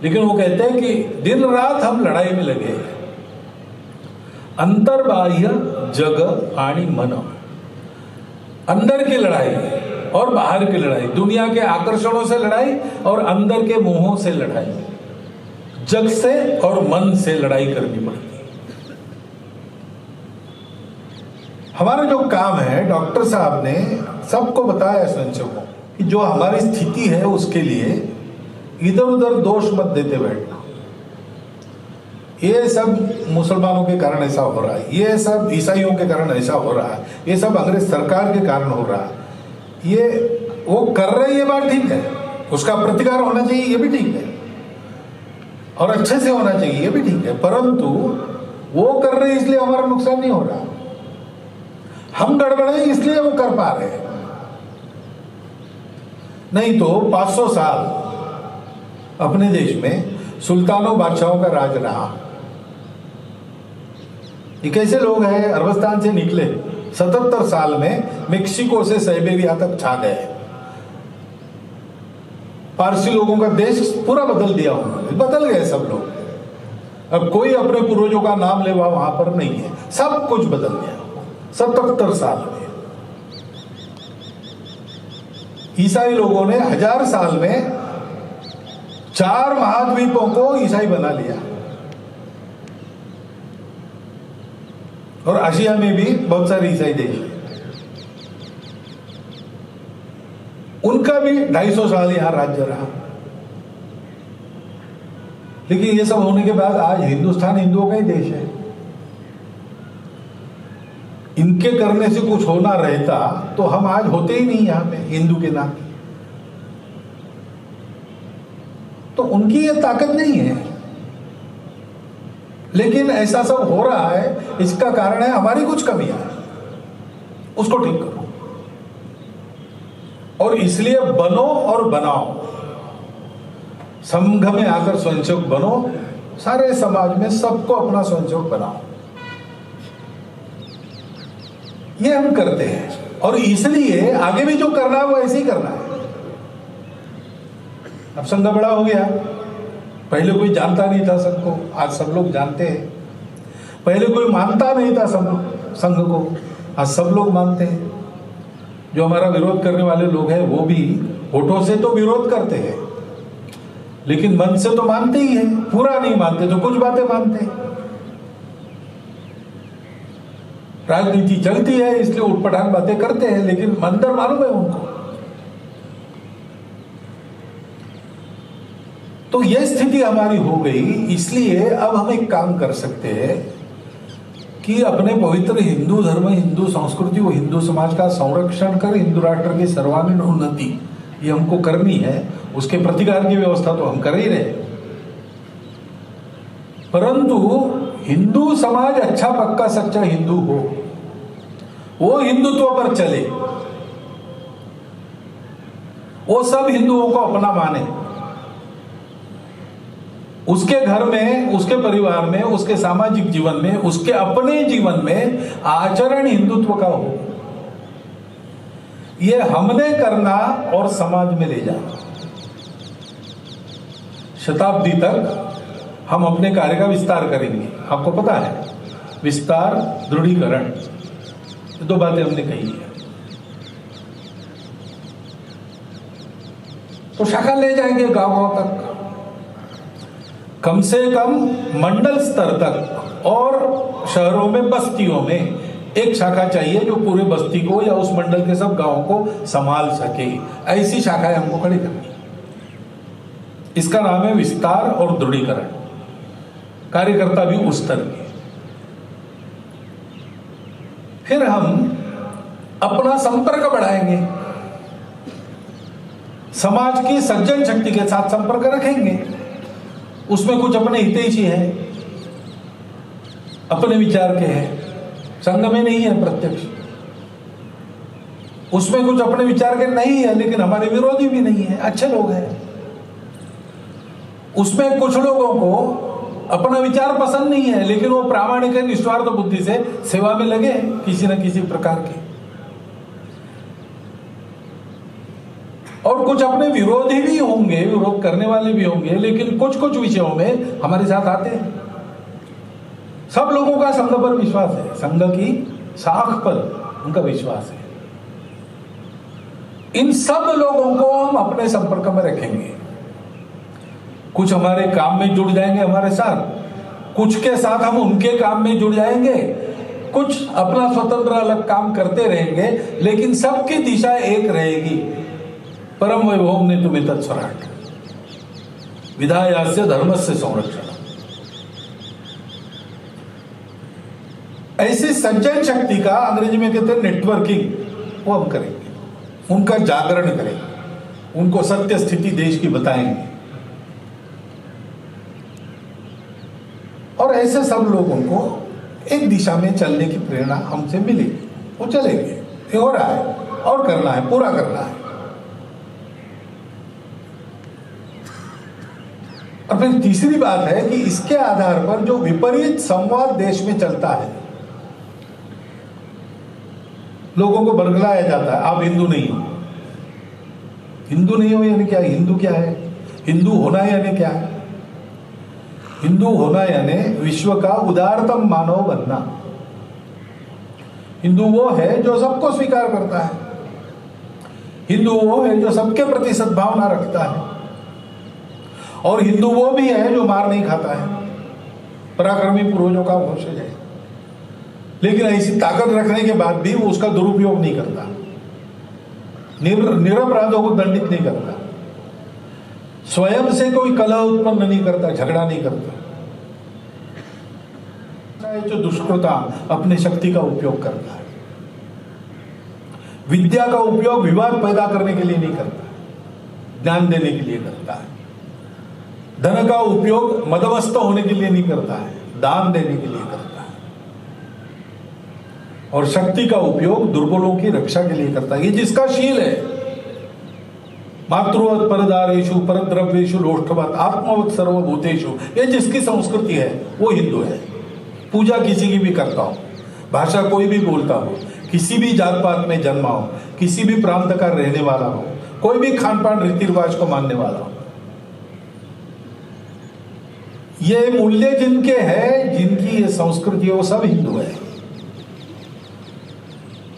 लेकिन वो कहते हैं कि दिन रात हम लड़ाई में लगे हैं। अंतर्बाह्य जग आणि मन, अंदर की लड़ाई और बाहर की लड़ाई, दुनिया के आकर्षणों से लड़ाई और अंदर के मोहों से लड़ाई, जग से और मन से लड़ाई करनी पड़ती है। हमारा जो काम है, डॉक्टर साहब ने सबको बताया स्वयं को कि जो हमारी स्थिति है उसके लिए इधर उधर दोष मत देते बैठना। ये सब मुसलमानों के कारण ऐसा हो रहा है, ये सब ईसाइयों के कारण ऐसा हो रहा है, ये सब अंग्रेज सरकार के कारण हो रहा है, ये वो कर रहे हैं, ये बात ठीक है, उसका प्रतिकार होना चाहिए, ये भी ठीक है, और अच्छे से होना चाहिए, ये भी ठीक है, परंतु वो कर रहे हैं इसलिए हमारा नुकसान नहीं हो रहा, हम गड़बड़े इसलिए वो कर पा रहे हैं। नहीं तो 500 साल अपने देश में सुल्तानों बादशाहों का राज रहा। ये कैसे लोग हैं, अरबस्तान से निकले, 77 साल में मेक्सिको से साइबेरिया तक छा गए, पारसी लोगों का देश पूरा बदल दिया उन्होंने, बदल गए सब लोग। अब कोई अपने पूर्वजों का नाम ले वहां पर नहीं है, सब कुछ बदल गया 77 साल में। ईसाई लोगों ने 1000 साल में 4 महाद्वीपों को ईसाई बना लिया, और एशिया में भी बहुत सारे ईसाई देश हैं, उनका भी 250 साल यहां राज्य रहा। लेकिन ये सब होने के बाद आज हिंदुस्तान हिंदुओं का ही देश है। इनके करने से कुछ होना रहता तो हम आज होते ही नहीं यहां पे हिंदू के नाम। तो उनकी ये ताकत नहीं है, लेकिन ऐसा सब हो रहा है, इसका कारण है हमारी कुछ कमियां हैं, उसको ठीक करो। और इसलिए बनो और बनाओ, संघ में आकर स्वयंसेवक बनो, सारे समाज में सबको अपना स्वयंसेवक बनाओ। ये हम करते हैं, और इसलिए आगे भी जो करना है वो ऐसे ही करना है। अब संघ बड़ा हो गया, पहले कोई जानता नहीं था संघ को, आज सब लोग जानते हैं। पहले कोई मानता नहीं था संघ को, आज सब लोग मानते हैं। जो हमारा विरोध करने वाले लोग हैं वो भी होठों से तो विरोध करते हैं, लेकिन मन से तो मानते ही हैं, पूरा नहीं मानते तो कुछ बातें मानते हैं। राजनीति चलती है इसलिए उठपटांग बातें करते हैं, लेकिन अंदर मालूम है उनको। तो यह स्थिति हमारी हो गई, इसलिए अब हम एक काम कर सकते हैं कि अपने पवित्र हिंदू धर्म, हिंदू संस्कृति व हिंदू समाज का संरक्षण कर हिंदू राष्ट्र की सर्वांगीण उन्नति ये हमको करनी है। उसके प्रतिकार की व्यवस्था तो हम कर ही रहे, परंतु हिंदू समाज अच्छा पक्का सच्चा हिंदू हो, वो हिंदुत्व पर चले, वो सब हिंदुओं को अपना माने, उसके घर में, उसके परिवार में, उसके सामाजिक जीवन में, उसके अपने जीवन में आचरण हिंदुत्व का हो। ये हमने करना और समाज में ले जाना। शताब्दी तक हम अपने कार्य का विस्तार करेंगे। आपको पता है, विस्तार, दृढ़ीकरण, दो बातें हमने कही है। तो शाखा ले जाएंगे गांव तक, कम से कम मंडल स्तर तक, और शहरों में, बस्तियों में एक शाखा चाहिए जो पूरे बस्ती को या उस मंडल के सब गांवों को संभाल सके। ऐसी शाखाएं हमको खड़ी करनी। इसका नाम है विस्तार और दृढ़ीकरण। कार्यकर्ता भी उस स्तर के। फिर हम अपना संपर्क बढ़ाएंगे, समाज की सज्जन शक्ति के साथ संपर्क रखेंगे। उसमें कुछ अपने हितैषी हैं, अपने विचार के हैं, संघ में नहीं है प्रत्यक्ष। उसमें कुछ अपने विचार के नहीं है, लेकिन हमारे विरोधी भी नहीं है, अच्छे लोग हैं। उसमें कुछ लोगों को अपना विचार पसंद नहीं है, लेकिन वो प्रामाणिक है, निस्वार्थ बुद्धि से सेवा में लगे किसी न किसी प्रकार के। और कुछ अपने विरोधी भी होंगे, विरोध करने वाले भी होंगे, लेकिन कुछ कुछ विषयों में हमारे साथ आते हैं। सब लोगों का संघ पर विश्वास है, संघ की साख पर उनका विश्वास है। इन सब लोगों को हम अपने संपर्क में रखेंगे। कुछ हमारे काम में जुड़ जाएंगे हमारे साथ, कुछ के साथ हम उनके काम में जुड़ जाएंगे, कुछ अपना स्वतंत्र अलग काम करते रहेंगे, लेकिन सबकी दिशा एक रहेगी। परम वैभवम ने तुम्हें तत्स्वराट विधायास्य धर्मस्य संरक्षण। ऐसी सज्जन शक्ति का अंग्रेजी में कहते हैं नेटवर्किंग, वो हम करेंगे, उनका जागरण करेंगे, उनको सत्य स्थिति देश की बताएंगे। और ऐसे सब लोगों को एक दिशा में चलने की प्रेरणा हमसे मिलेगी, वो चलेंगे। ये हो रहा है और करना है, पूरा करना है। और फिर तीसरी बात है कि इसके आधार पर जो विपरीत संवाद देश में चलता है, लोगों को बरगलाया जाता है, आप हिंदू नहीं हो। हिंदू नहीं हो यानी क्या? हिंदू क्या है? हिंदू होना यानी क्या है? हिंदू होना यानी विश्व का उदारतम मानव बनना। हिंदू वो है जो सबको स्वीकार करता है, हिंदू वो है जो सबके प्रति सद्भावना रखता है, और हिंदू वो भी है जो मार नहीं खाता है, पराक्रमी पूर्वजों का वंशज है, लेकिन ऐसी ताकत रखने के बाद भी वो उसका दुरुपयोग नहीं करता, निरपराधों को दंडित नहीं करता, स्वयं से कोई कलह उत्पन्न नहीं करता, झगड़ा नहीं करता। जो दुष्कृता अपने शक्ति का उपयोग करता है, विद्या का उपयोग विवाद पैदा करने के लिए नहीं करता, ज्ञान देने के लिए करता है। धन का उपयोग मदमस्त होने के लिए नहीं करता है, दान देने के लिए करता है। और शक्ति का उपयोग दुर्बलों की रक्षा के लिए करता है। ये जिसका शील है, मातृवत परदारेषु परद्रव्येषु लोष्ठवत आत्मवत सर्वभूतेषु, ये जिसकी संस्कृति है वो हिंदू है। पूजा किसी की भी करता हो, भाषा कोई भी बोलता हो, किसी भी जात पात में जन्मा हो, किसी भी प्रांत का रहने वाला हो, कोई भी खान पान रीति रिवाज को मानने वाला हो, ये मूल्य जिनके हैं, जिनकी ये संस्कृति है, वो सब हिंदू है।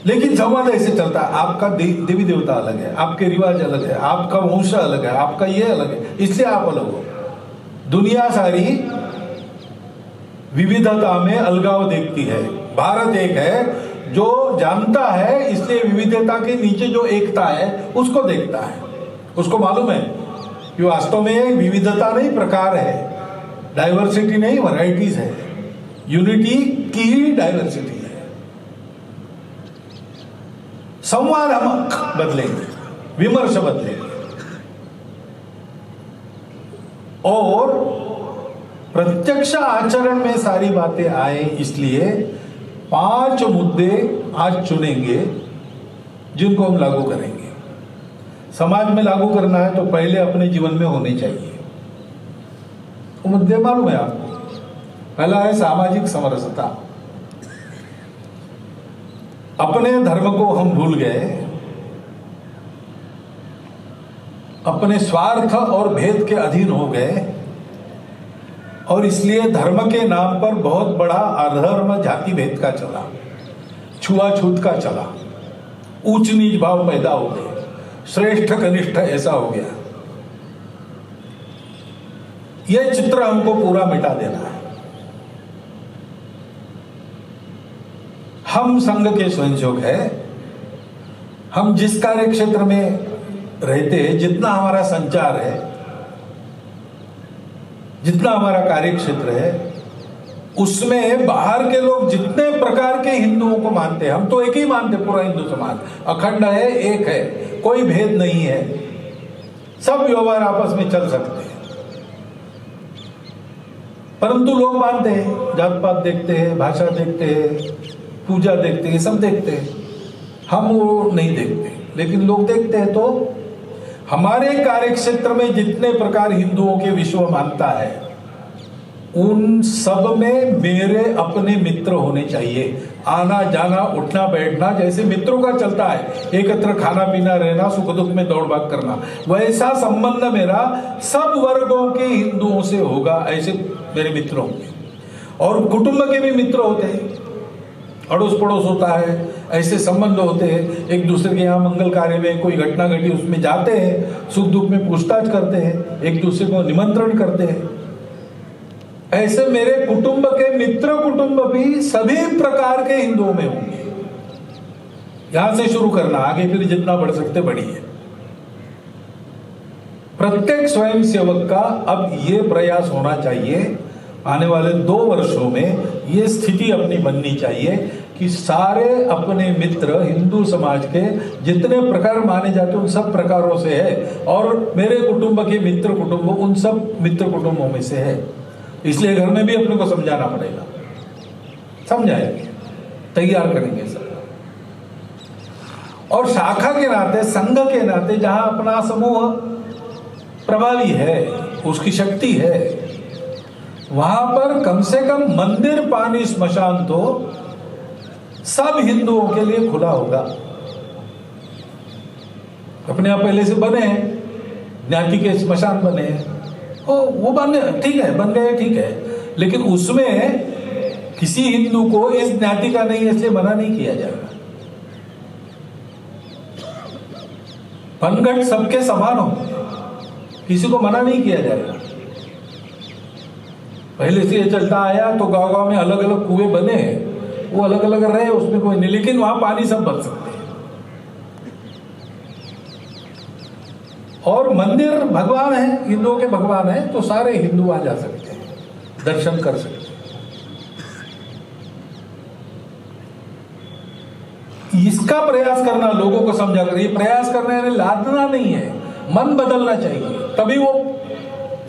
लेकिन संवाद ऐसे चलता है, आपका देवी देवता अलग है, आपके रिवाज अलग है, आपका वंश अलग है, आपका ये अलग है, इसलिए आप अलग हो। दुनिया सारी विविधता में अलगाव देखती है। भारत एक है जो जानता है, इसलिए विविधता के नीचे जो एकता है उसको देखता है। उसको मालूम है कि वास्तव में विविधता नहीं, प्रकार है, डाइवर्सिटी नहीं, वैरायटीज है, यूनिटी की ही डाइवर्सिटी है। संवाद हम बदलेंगे, विमर्श बदलेंगे, और प्रत्यक्ष आचरण में सारी बातें आए। इसलिए 5 मुद्दे आज चुनेंगे जिनको हम लागू करेंगे। समाज में लागू करना है तो पहले अपने जीवन में होने चाहिए। वो मुद्दे मालूम है आपको। पहला है सामाजिक समरसता। अपने धर्म को हम भूल गए, अपने स्वार्थ और भेद के अधीन हो गए, और इसलिए धर्म के नाम पर बहुत बड़ा अधर्म जाति भेद का चला, छुआछूत का चला, ऊंच नीच भाव पैदा हो गए, श्रेष्ठ कनिष्ठ ऐसा हो गया। यह चित्र हमको पूरा मिटा देना है। हम संघ के स्वयंसेवक है, हम जिस कार्य क्षेत्र में रहते हैं, जितना हमारा संचार है, जितना हमारा कार्य क्षेत्र है, उसमें बाहर के लोग जितने प्रकार के हिंदुओं को मानते हैं, हम तो एक ही मानते, पूरा हिंदू समाज अखंड है, एक है, कोई भेद नहीं है, सब व्यवहार आपस में चल सकते हैं। परंतु लोग मानते हैं, जात पात देखते हैं, भाषा देखते हैं, पूजा देखते हैं, सब देखते हैं, हम वो नहीं देखते, लेकिन लोग देखते हैं। तो हमारे कार्य क्षेत्र में जितने प्रकार हिंदुओं के विश्व मानता है, उन सब में मेरे अपने मित्र होने चाहिए। आना जाना उठना बैठना जैसे मित्रों का चलता है, एकत्र खाना पीना रहना, सुख दुख में दौड़ भाग करना, वैसा संबंध मेरा सब वर्गों के हिंदुओं से होगा। ऐसे मेरे मित्र होंगे। और कुटुंब के भी मित्र होते हैं, अड़ोस पड़ोस होता है, ऐसे संबंध होते हैं। एक दूसरे के यहाँ मंगल कार्य में कोई घटना घटी उसमें जाते हैं, सुख दुख में पूछताछ करते हैं, एक दूसरे को निमंत्रण करते हैं। ऐसे मेरे कुटुंब के मित्र कुटुंब भी सभी प्रकार के हिंदुओं में होंगे। यहां से शुरू करना, आगे फिर जितना बढ़ सकते बढ़िए। प्रत्येक स्वयंसेवक का अब ये प्रयास होना चाहिए, आने वाले 2 वर्षों में ये स्थिति अपनी बननी चाहिए कि सारे अपने मित्र हिंदू समाज के जितने प्रकार माने जाते हैं उन सब प्रकारों से है, और मेरे कुटुंब के मित्र कुटुंब उन सब मित्र कुटुंबों में से है। इसलिए घर में भी अपने को समझाना पड़ेगा, समझाएंगे, तैयार करेंगे सब। और शाखा के नाते, संघ के नाते, जहां अपना समूह प्रभावी है, उसकी शक्ति है, वहां पर कम से कम मंदिर पानी स्मशान तो सब हिंदुओं के लिए खुला होगा। अपने आप पहले से बने हैं, ज्ञाति के स्मशान बने हैं, वो बने, ठीक है, बन गए, ठीक है, लेकिन उसमें किसी हिंदू को इस ज्ञाति का नहीं इसलिए मना नहीं किया जाएगा। पनघट सबके समान हो, किसी को मना नहीं किया जाएगा। पहले से ये चलता आया तो गांव गांव में अलग अलग कुएं बने हैं, वो अलग अलग रहे, उसमें कोई नहीं, लेकिन वहां पानी सब बच सकते हैं। और मंदिर भगवान है, हिंदुओं के भगवान है, तो सारे हिंदू आ जा सकते हैं, दर्शन कर सकते हैं। इसका प्रयास करना, लोगों को समझा कर, ये प्रयास करना यानी लादना नहीं है, मन बदलना चाहिए, तभी वो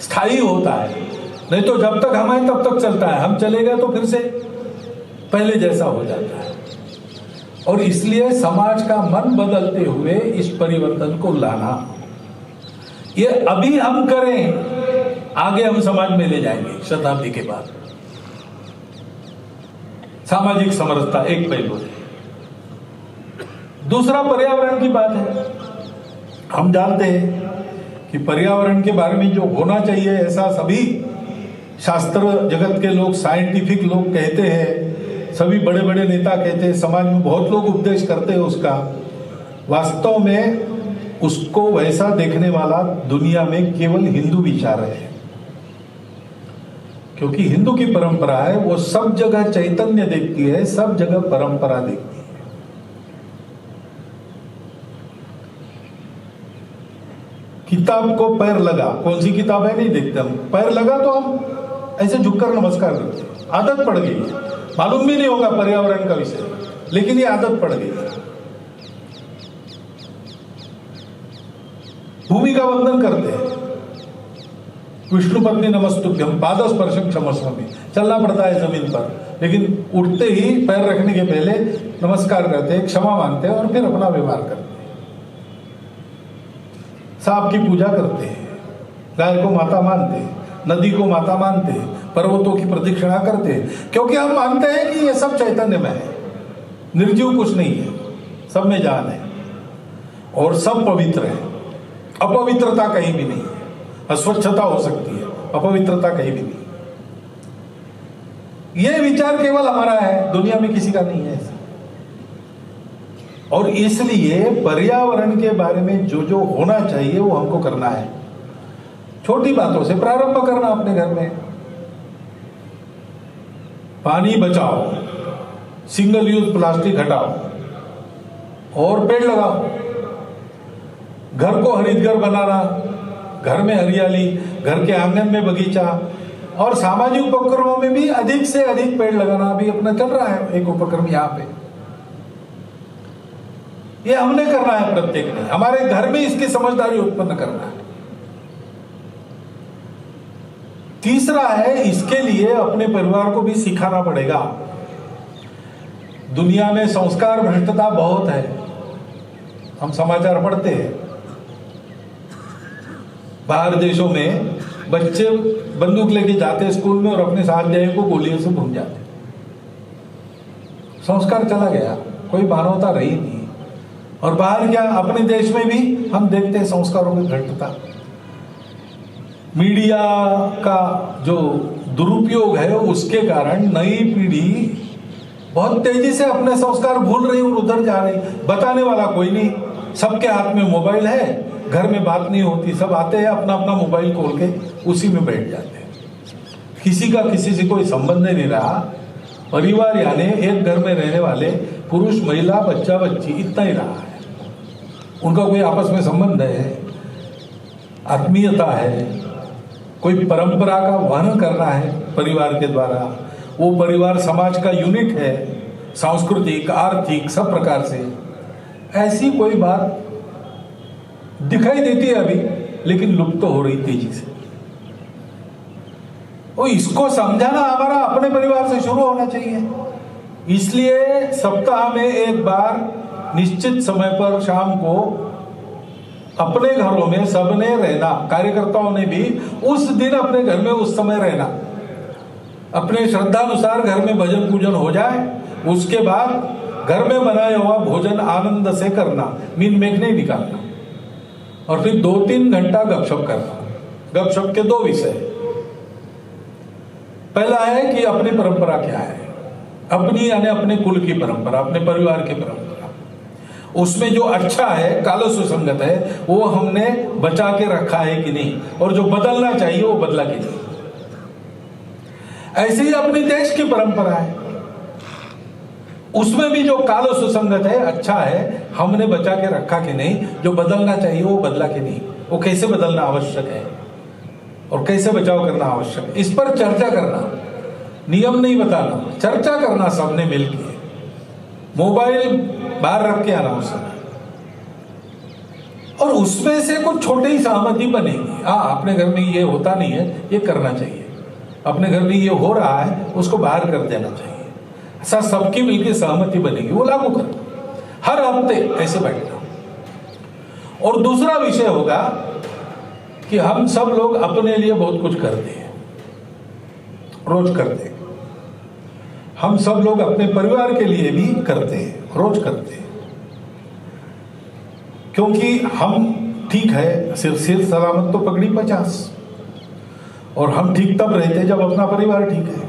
स्थायी होता है। नहीं तो जब तक हम हैं तब तक चलता है, हम चले गए तो फिर से पहले जैसा हो जाता है। और इसलिए समाज का मन बदलते हुए इस परिवर्तन को लाना, ये अभी हम करें, आगे हम समाज में ले जाएंगे शताब्दी के बाद। सामाजिक समरसता एक पहलू है। दूसरा पर्यावरण की बात है। हम जानते हैं कि पर्यावरण के बारे में जो होना चाहिए, ऐसा सभी शास्त्र जगत के लोग, साइंटिफिक लोग कहते हैं, सभी बड़े बड़े नेता कहते हैं, समाज में बहुत लोग उपदेश करते हैं उसका। वास्तव में उसको वैसा देखने वाला दुनिया में केवल हिंदू विचार है, क्योंकि हिंदू की परंपरा है, वो सब जगह चैतन्य देखती है, सब जगह परंपरा देखती है। किताब को पैर लगा, कौन सी किताब है नहीं देखते हम, पैर लगा तो हम ऐसे झुककर नमस्कार करते हैं। आदत पड़ गई है, मालूम भी नहीं होगा पर्यावरण का विषय, लेकिन ये आदत पड़ गई है। भूमि का वंदन करते हैं, विष्णु पत्नी नमस्तुभ्यम पादस्पर्शम क्षमस्वमी, चलना पड़ता है जमीन पर, लेकिन उठते ही पैर रखने के पहले नमस्कार करते हैं, क्षमा मांगते हैं और फिर अपना व्यवहार करते हैं। सांप की पूजा करते हैं, गाय को माता मानते हैं, नदी को माता मानते हैं, पर्वतों की प्रदक्षिणा करते हैं, क्योंकि हम मानते हैं कि ये सब चैतन्य में है, निर्जीव कुछ नहीं है, सब में जान है और सब पवित्र है। अपवित्रता कहीं भी नहीं है, अस्वच्छता हो सकती है, अपवित्रता कहीं भी नहीं। यह विचार केवल हमारा है, दुनिया में किसी का नहीं है ऐसा। और इसलिए पर्यावरण के बारे में जो जो होना चाहिए वो हमको करना है। छोटी बातों से प्रारंभ करना, अपने घर में पानी बचाओ, सिंगल यूज प्लास्टिक हटाओ और पेड़ लगाओ। घर को हरित घर बनाना, घर में हरियाली, घर के आंगन में बगीचा, और सामाजिक उपक्रमों में भी अधिक से अधिक पेड़ लगाना अभी अपना चल रहा है एक उपक्रम यहाँ पे। ये हमने करना है, प्रत्येक ने हमारे घर में इसकी समझदारी उत्पन्न करना है। तीसरा है, इसके लिए अपने परिवार को भी सिखाना पड़ेगा। दुनिया में संस्कार भ्रष्टता बहुत है, हम समाचार पढ़ते हैं, बाहर देशों में बच्चे बंदूक लेके जाते स्कूल में और अपने स्वाध्याय को गोलियों से भून जाते। संस्कार चला गया, कोई मानवता रही नहीं। और बाहर क्या, अपने देश में भी हम देखते हैं संस्कारों की घटता। मीडिया का जो दुरुपयोग है उसके कारण नई पीढ़ी बहुत तेजी से अपने संस्कार भूल रही और उधर जा रही। बताने वाला कोई नहीं, सबके हाथ में मोबाइल है, घर में बात नहीं होती, सब आते हैं अपना अपना मोबाइल खोल के उसी में बैठ जाते हैं। किसी का किसी से कोई संबंध नहीं रहा। परिवार यानी एक घर में रहने वाले पुरुष, महिला, बच्चा, बच्ची, इतना ही रहा है। उनका कोई आपस में संबंध है, आत्मीयता है, कोई परंपरा का वहन करना है परिवार के द्वारा। वो परिवार समाज का यूनिट है, सांस्कृतिक, आर्थिक, सब प्रकार से। ऐसी कोई बात दिखाई देती है अभी, लेकिन लुप्त तो हो रही तेजी से। और इसको समझाना हमारा अपने परिवार से शुरू होना चाहिए। इसलिए सप्ताह में एक बार निश्चित समय पर शाम को अपने घरों में सबने रहना, कार्यकर्ताओं ने भी उस दिन अपने घर में उस समय रहना, अपने श्रद्धानुसार घर में भजन पूजन हो जाए। उसके बाद घर में बनाया हुआ भोजन आनंद से करना, नींद में नहीं निकालना, और फिर 2-3 घंटा गपशप करना। गपशप के 2 विषय। पहला है कि अपनी परंपरा क्या है, अपनी यानी अपने कुल की परंपरा, अपने परिवार की परंपरा। उसमें जो अच्छा है, कालो सुसंगत है, वो हमने बचा के रखा है कि नहीं, और जो बदलना चाहिए वो बदला कि नहीं। ऐसे ही अपने देश की परंपरा है, उसमें भी जो कालो सुसंगत है, अच्छा है, हमने बचा के रखा कि नहीं, जो बदलना चाहिए वो बदला कि नहीं, वो कैसे बदलना आवश्यक है और कैसे बचाव करना आवश्यक है, इस पर चर्चा करना। नियम नहीं बताना, चर्चा करना सबने मिलकर। मोबाइल बाहर रख के आना उस समय, और उसमें से कुछ छोटे ही सहमति बनेगी। अपने घर में ये होता नहीं है, ये करना चाहिए, अपने घर में ये हो रहा है, उसको बाहर कर देना चाहिए। ऐसा सबकी मिलकर सहमति बनेगी, वो लागू करो हर हफ्ते ऐसे बैठना। और दूसरा विषय होगा कि हम सब लोग अपने लिए बहुत कुछ करते हैं, रोज करते हैं। हम सब लोग अपने परिवार के लिए भी करते हैं, रोज करते हैं। क्योंकि हम ठीक है, सिर सलामत तो पगड़ी 50, और हम ठीक तब रहते जब अपना परिवार ठीक है।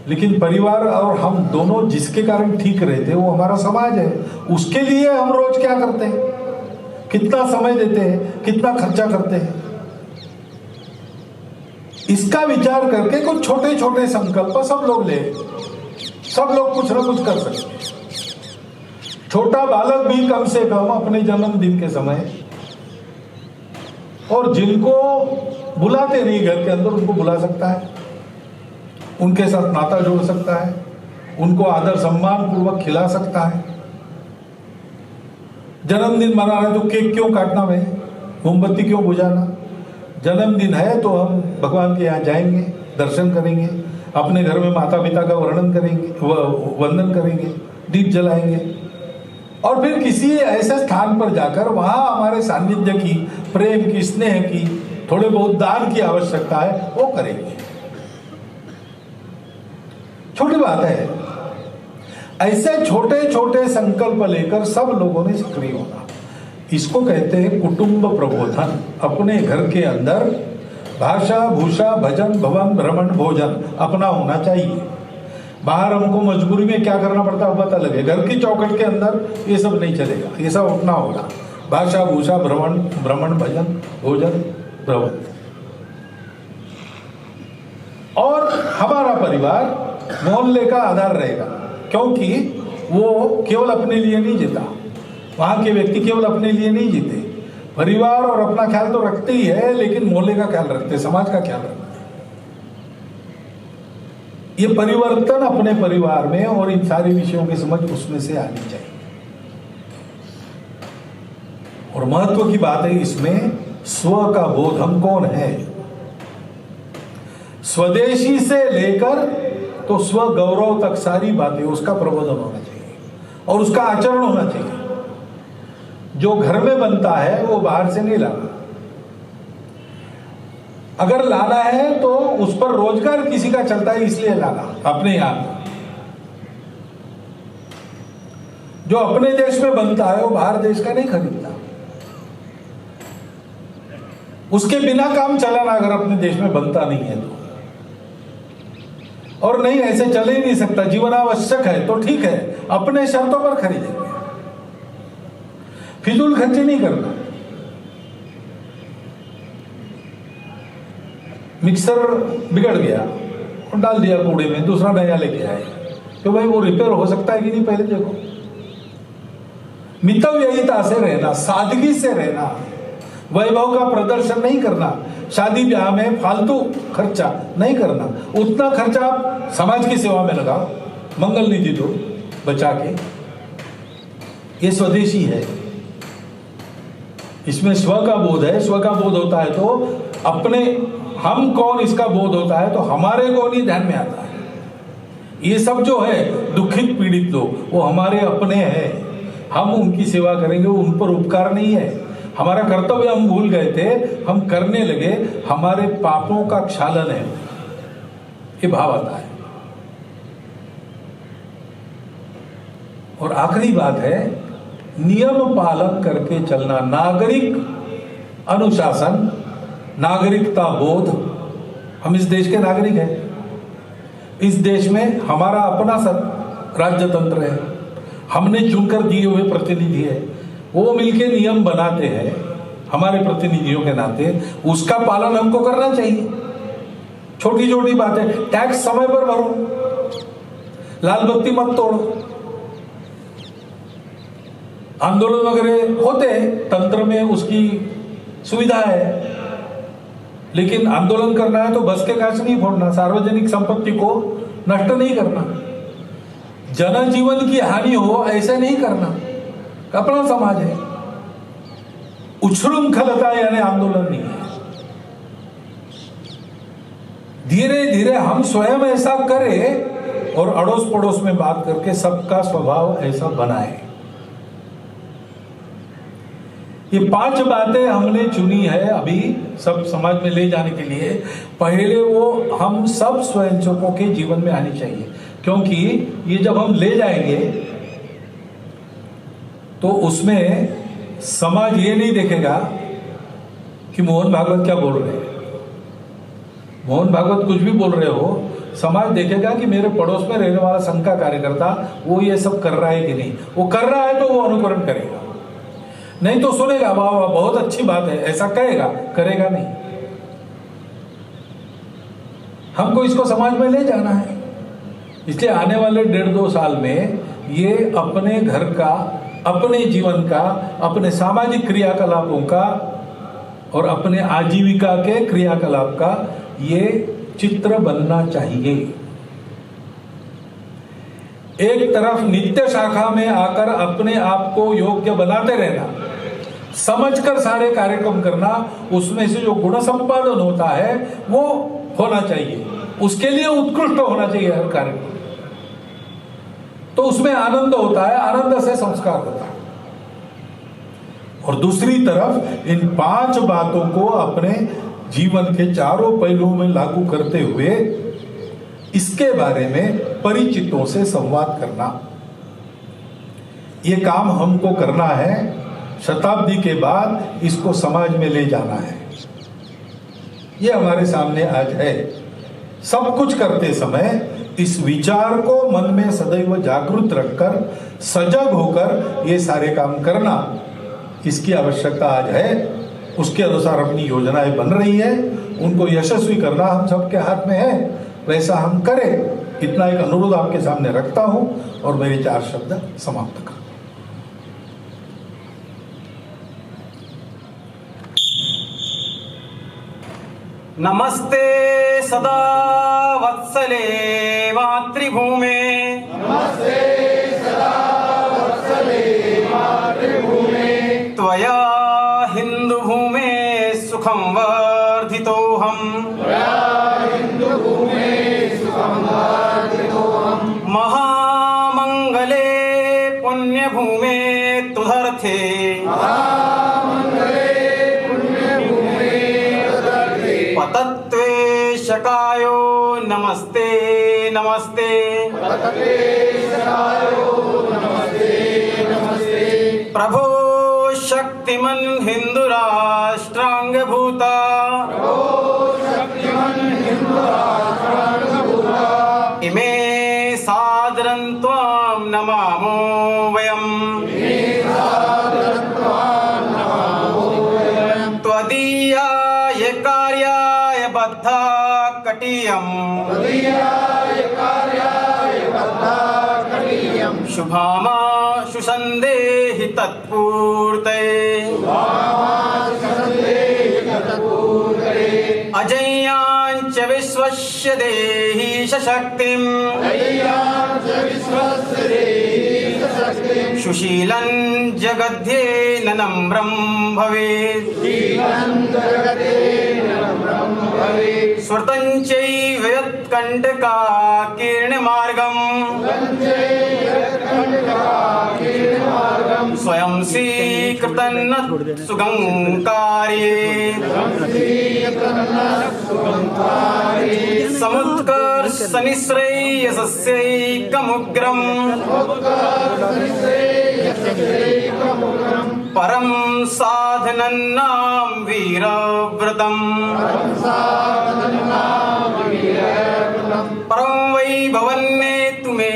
लेकिन परिवार और हम दोनों जिसके कारण ठीक रहते वो हमारा समाज है। उसके लिए हम रोज क्या करते हैं, कितना समय देते हैं, कितना खर्चा करते हैं, इसका विचार करके कुछ छोटे छोटे संकल्प सब लोग ले, सब लोग कुछ ना कुछ कर सकते हैं। छोटा बालक भी कम से कम अपने जन्मदिन के समय, और जिनको बुलाते नहीं घर के अंदर, उनको बुला सकता है, उनके साथ नाता जोड़ सकता है, उनको आदर सम्मान पूर्वक खिला सकता है। जन्मदिन मना रहे तो केक क्यों काटना भाई, मोमबत्ती क्यों बुझाना। जन्मदिन है तो हम भगवान के यहाँ जाएंगे, दर्शन करेंगे, अपने घर में माता पिता का वर्णन करेंगे, वंदन करेंगे, दीप जलाएंगे, और फिर किसी ऐसे स्थान पर जाकर वहां हमारे सानिध्य की, प्रेम की, स्नेह की, थोड़े बहुत दान की आवश्यकता है, वो करेंगे। छोटी बात है। ऐसे छोटे छोटे संकल्प लेकर सब लोगों ने सक्रिय होना, इसको कहते हैं कुटुंब प्रबोधन। अपने घर के अंदर भाषा, भूषा, भजन, भवन, भ्रमण, भोजन अपना होना चाहिए। बाहर हमको मजबूरी में क्या करना पड़ता है पता लगे, घर की चौखट के अंदर ये सब नहीं चलेगा, ये सब अपना होगा। भाषा, भूषा, भ्रमण, भजन, भोजन, भ्रमण। और हमारा परिवार मोहल्ले का आधार रहेगा, क्योंकि वो केवल अपने लिए नहीं जीता, वहां के व्यक्ति केवल अपने लिए नहीं जीते, परिवार और अपना ख्याल तो रखते ही है, लेकिन मोहल्ले का ख्याल रखते, समाज का ख्याल रखते। ये परिवर्तन अपने परिवार में और इन सारे विषयों की समझ उसमें से आनी चाहिए। और महत्व की बात है इसमें, स्व का बोध, हम कौन है, स्वदेशी से लेकर तो स्व गौरव तक सारी बातें, उसका प्रबोधन होना चाहिए और उसका आचरण होना चाहिए। जो घर में बनता है वो बाहर से नहीं लाना। अगर लाना है तो उस पर रोजगार किसी का चलता है, इसलिए लाना अपने यहाँ। जो अपने देश में बनता है वो बाहर देश का नहीं खरीदता। उसके बिना काम चलाना अगर अपने देश में बनता नहीं है तो, और नहीं ऐसे चले ही नहीं सकता, जीवन आवश्यक है तो ठीक है, अपने शर्तों पर खरीदेंगे, फिजूल खर्ची नहीं करना। मिक्सर बिगड़ गया और डाल दिया कूड़े में, दूसरा नया लेके आए, तो भाई वो रिपेयर हो सकता है कि नहीं पहले देखो। मितव्ययिता से रहना, सादगी से रहना, वैभव का प्रदर्शन नहीं करना, शादी ब्याह में फालतू खर्चा नहीं करना, उतना खर्चा आप समाज की सेवा में लगाओ, मंगल निधि दो बचा के। ये स्वदेशी है, इसमें स्व का बोध है। स्व का बोध होता है तो अपने हम कौन इसका बोध होता है तो हमारे कौन ही ध्यान में आता है। ये सब जो है दुखित पीड़ित लोग वो हमारे अपने हैं, हम उनकी सेवा करेंगे, उन पर उपकार नहीं है। हमारा कर्तव्य हम भूल गए थे, हम करने लगे, हमारे पापों का क्षालन है, ये भाव आता है। और आखिरी बात है नियम पालन करके चलना, नागरिक अनुशासन, नागरिकता बोध। हम इस देश के नागरिक हैं, इस देश में हमारा अपना राज्य तंत्र है, हमने चुनकर दिए हुए प्रतिनिधि है, वो मिलके नियम बनाते हैं हमारे प्रतिनिधियों के नाते, उसका पालन हमको करना चाहिए। छोटी छोटी बातें, टैक्स समय पर भरो, लाल बत्ती मत तोड़ो। आंदोलन वगैरह होते हैं, तंत्र में उसकी सुविधा है, लेकिन आंदोलन करना है तो बस के कांच नहीं फोड़ना, सार्वजनिक संपत्ति को नष्ट नहीं करना, जनजीवन की हानि हो ऐसे नहीं करना। अपना समाज है, उच्छृंखलता यानी आंदोलन नहीं है। धीरे धीरे हम स्वयं ऐसा करें और अड़ोस पड़ोस में बात करके सबका स्वभाव ऐसा बनाए। ये 5 बातें हमने चुनी है अभी सब समाज में ले जाने के लिए। पहले वो हम सब स्वयंसेवकों के जीवन में आनी चाहिए, क्योंकि ये जब हम ले जाएंगे तो उसमें समाज ये नहीं देखेगा कि मोहन भागवत क्या बोल रहे हैं। मोहन भागवत कुछ भी बोल रहे हो, समाज देखेगा कि मेरे पड़ोस में रहने वाला संघ का कार्यकर्ता वो ये सब कर रहा है कि नहीं। वो कर रहा है तो वो अनुकरण करेगा, नहीं तो सुनेगा वाह वाह बहुत अच्छी बात है, ऐसा कहेगा, करेगा नहीं। हमको इसको समाज में ले जाना है, इसलिए आने वाले 1.5-2 साल में ये अपने घर का, अपने जीवन का, अपने सामाजिक क्रियाकलापों का और अपने आजीविका के क्रियाकलाप का ये चित्र बनना चाहिए। एक तरफ नित्य शाखा में आकर अपने आप को योग्य बनाते रहना, समझकर सारे कार्यक्रम करना, उसमें से जो गुण संपादन होता है वो होना चाहिए, उसके लिए उत्कृष्ट होना चाहिए हर कार्यक्रम, तो उसमें आनंद होता है, आनंद से संस्कार होता है। और दूसरी तरफ इन 5 बातों को अपने जीवन के चारों पहलुओं में लागू करते हुए इसके बारे में परिचितों से संवाद करना, ये काम हमको करना है। शताब्दी के बाद इसको समाज में ले जाना है, ये हमारे सामने आज है। सब कुछ करते समय इस विचार को मन में सदैव जागृत रखकर, सजग होकर ये सारे काम करना, इसकी आवश्यकता आज है। उसके अनुसार अपनी योजनाएं बन रही है, उनको यशस्वी करना हम सबके हाथ में है, वैसा हम करें। इतना एक अनुरोध आपके सामने रखता हूं और मेरे 4 शब्द समाप्त कर। नमस्ते सदा वत्सले मातृभूमे, नमस्ते सदा वत्सले मातृभूमे, त्वया हिन्दुभूमे सुखं वर्धितोऽहं, त्वया हिन्दुभूमे सुखं वर्धितोऽहं, महामङ्गले पुण्यभूमे तुदर्थे, महामङ्गले पुण्यभूमे तुदर्थे, पतत् शकायो नमस्ते नमस्ते। प्रभो शक्तिमन् हिंदू राष्ट्रांग भूता। इमे सादरं त्वां नमामो वयम्। त्वदीयाय कार्याय बद्धा कटीयम्। शुभामाशु संदेहि तत्पूर्तये। अजय्याञ्च विश्वस्य देहि शक्तिम्। सुशीलं जगद्ध्येन नम्रं भवेत्। स्मृतं चैव यत्कण्टकाकीर्णमार्गम्। स्वयं स्वीकृतं न सुगङ्कार्ये। समुत्कर्षनिःश्रेयसस्यैकमुग्रम्। परं साधनन्नां वीरव्रतम्। परं वै भवन्नेतु मे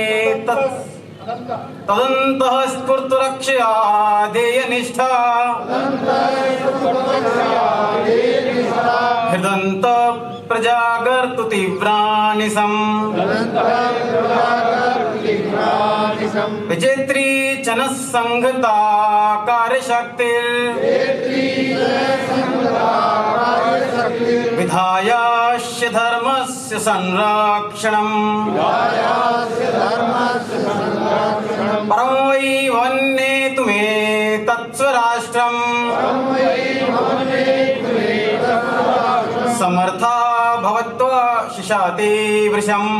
तदन्तः स्फूर्तुरक्षया ध्येयनिष्ठा। हृदन्त प्रजागर्तु तीव्रानिशम्। विजेत्री च नः संहता कार्यशक्तिर्। विधायास्य धर्मस्य संरक्षणम्। परं वै वन्नेतु मे तत्स्वराष्ट्रम्। समर्था भवत्वा शिशाते वृषम्।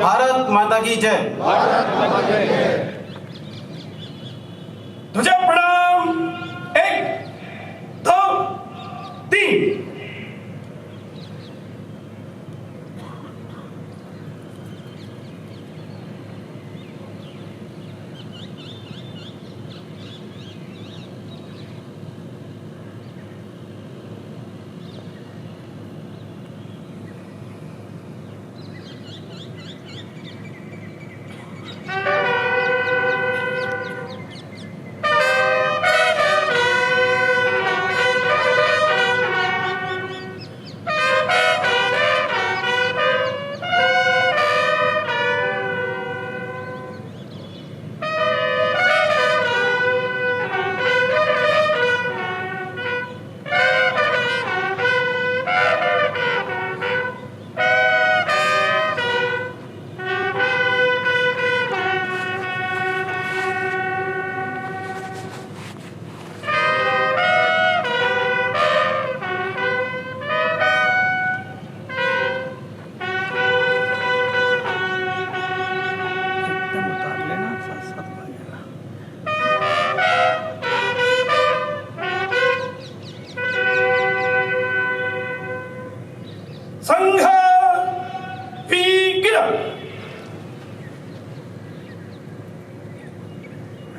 भारत माता की जय। ध्वजा प्रणाम। 1 2 3। संघ वीग्र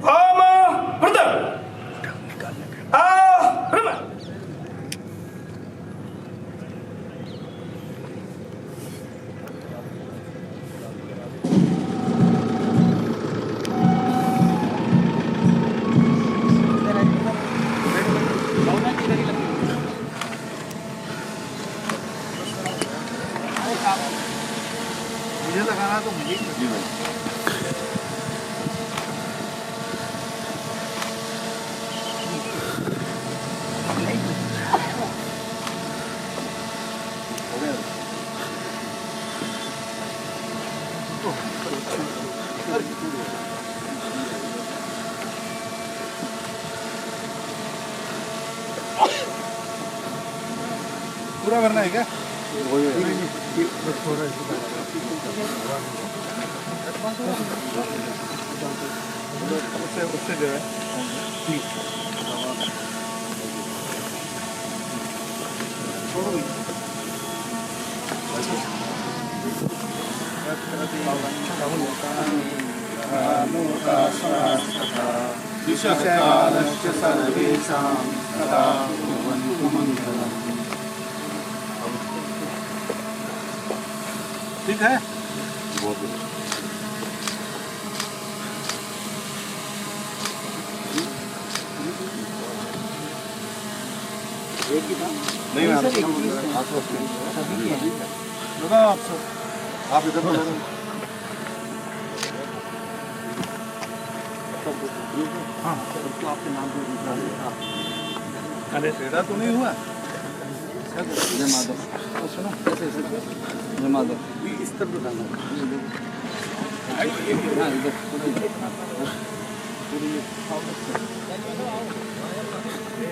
वाम वृत आह्रम। मुझे लगाना तो मुझे जी भाई। पूरा करना है क्या? उससे जो है ठीक है। नहीं मैम, लगाओ आप सब, आप इधर को लगाओ। हाँ, सबको आपके नाम पे अरे टेढ़ा तो नहीं हुआ? जय माधव, सुनो कैसे जय माधव इस तरफ डालना। हाँ इधर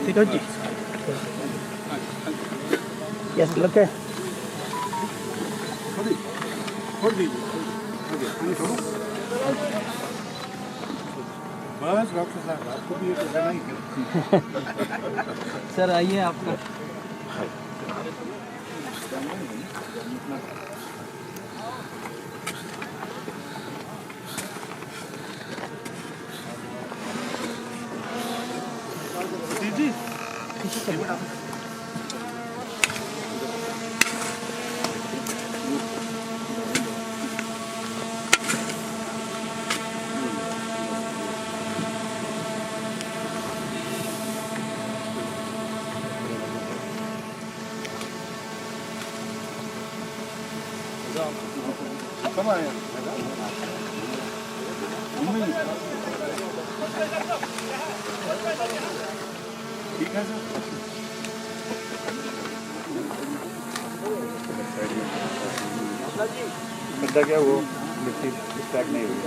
ठीक है जी। यस लग है। छोड़ दीजिए। बस डॉक्टर साहब आपको भी ये करना ही है। सर आइए आपका जी कब आए? ठीक है सर। गड्ढा क्या वो मिट्टी स्टैक नहीं हुई।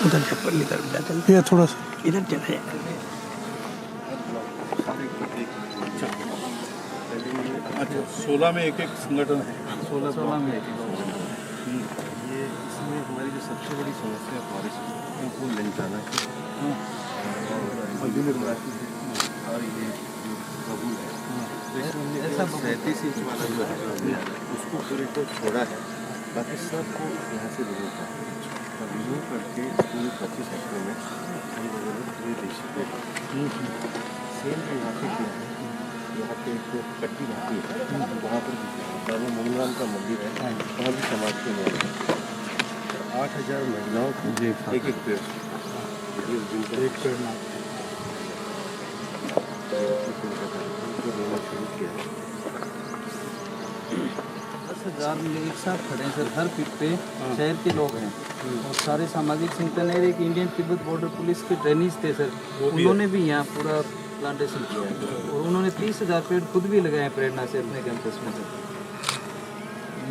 उधर चप्पल इधर चल ये थोड़ा सा इधर चले अच्छा 16 में एक संगठन है। 16 में ये इसमें हमारी जो सबसे बड़ी समस्या है फॉरेस्ट को ले जाना है और ये बबूल है तो इसमें हमने 37 इंच वाला जो है उसको पूरे को छोड़ा है। बाकी सबको यहाँ से रिमूव था और रिमूव करके पूरे 25 हेक्टेयर में हम लोगों ने पूरे देश पे सेम भी यहाँ पे किया है। यहाँ पे एक कट्टी घाटी है वहाँ पर बाबा मोहनराम का मंदिर है वहाँ भी समाज के लोग 8000 महिलाओं को एक एक पेड़ एक पेड़ देना शुरू किया है। 10,000 एक साथ खड़े हैं सर हर पिट पे शहर के लोग हैं और सारे सामाजिक संगठन है। एक इंडियन तिब्बत बॉर्डर पुलिस के ट्रेनिज थे सर उन्होंने भी यहाँ पूरा प्लांटेशन किया है और उन्होंने 30,000 पेड़ खुद भी लगाए प्रेरणा से अपने कैंपस में सर।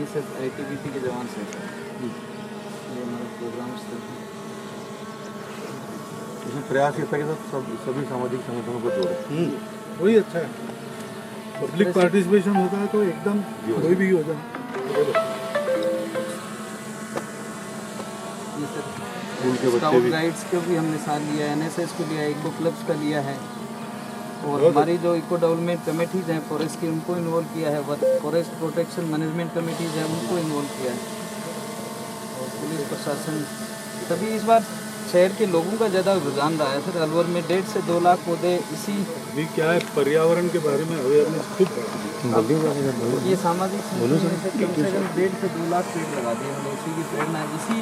ये सब ITBP के जवान से सर ये हमारे प्रोग्राम्स थे। इसमें प्रयास ये था कि सभी सामाजिक संगठनों को जोड़े। वही अच्छा है। पब्लिक पार्टिसिपेशन होता है तो एकदम कोई भी हो जाए। ये सर स्कूल के बच्चे स्काउट भी गाइड्स को भी हमने साथ लिया है, NSS को लिया है, इको क्लब्स का लिया है और हमारी जो इको डेवलपमेंट कमेटीज हैं फॉरेस्ट की उनको इन्वॉल्व किया है। फॉरेस्ट प्रोटेक्शन मैनेजमेंट कमेटीज हैं उनको इन्वॉल्व किया है और पुलिस प्रशासन तभी इस बार शहर के लोगों का ज़्यादा रुझान रहा है सर। अलवर में 1.5 से 2 लाख पौधे इसी अभी क्या है पर्यावरण के बारे में अवेयरनेस खूब ये सामाजिक संगठन से कम 1.5 से 2 लाख पेड़ लगा दिए हम लोग। उसी की प्रेरणा है। इसी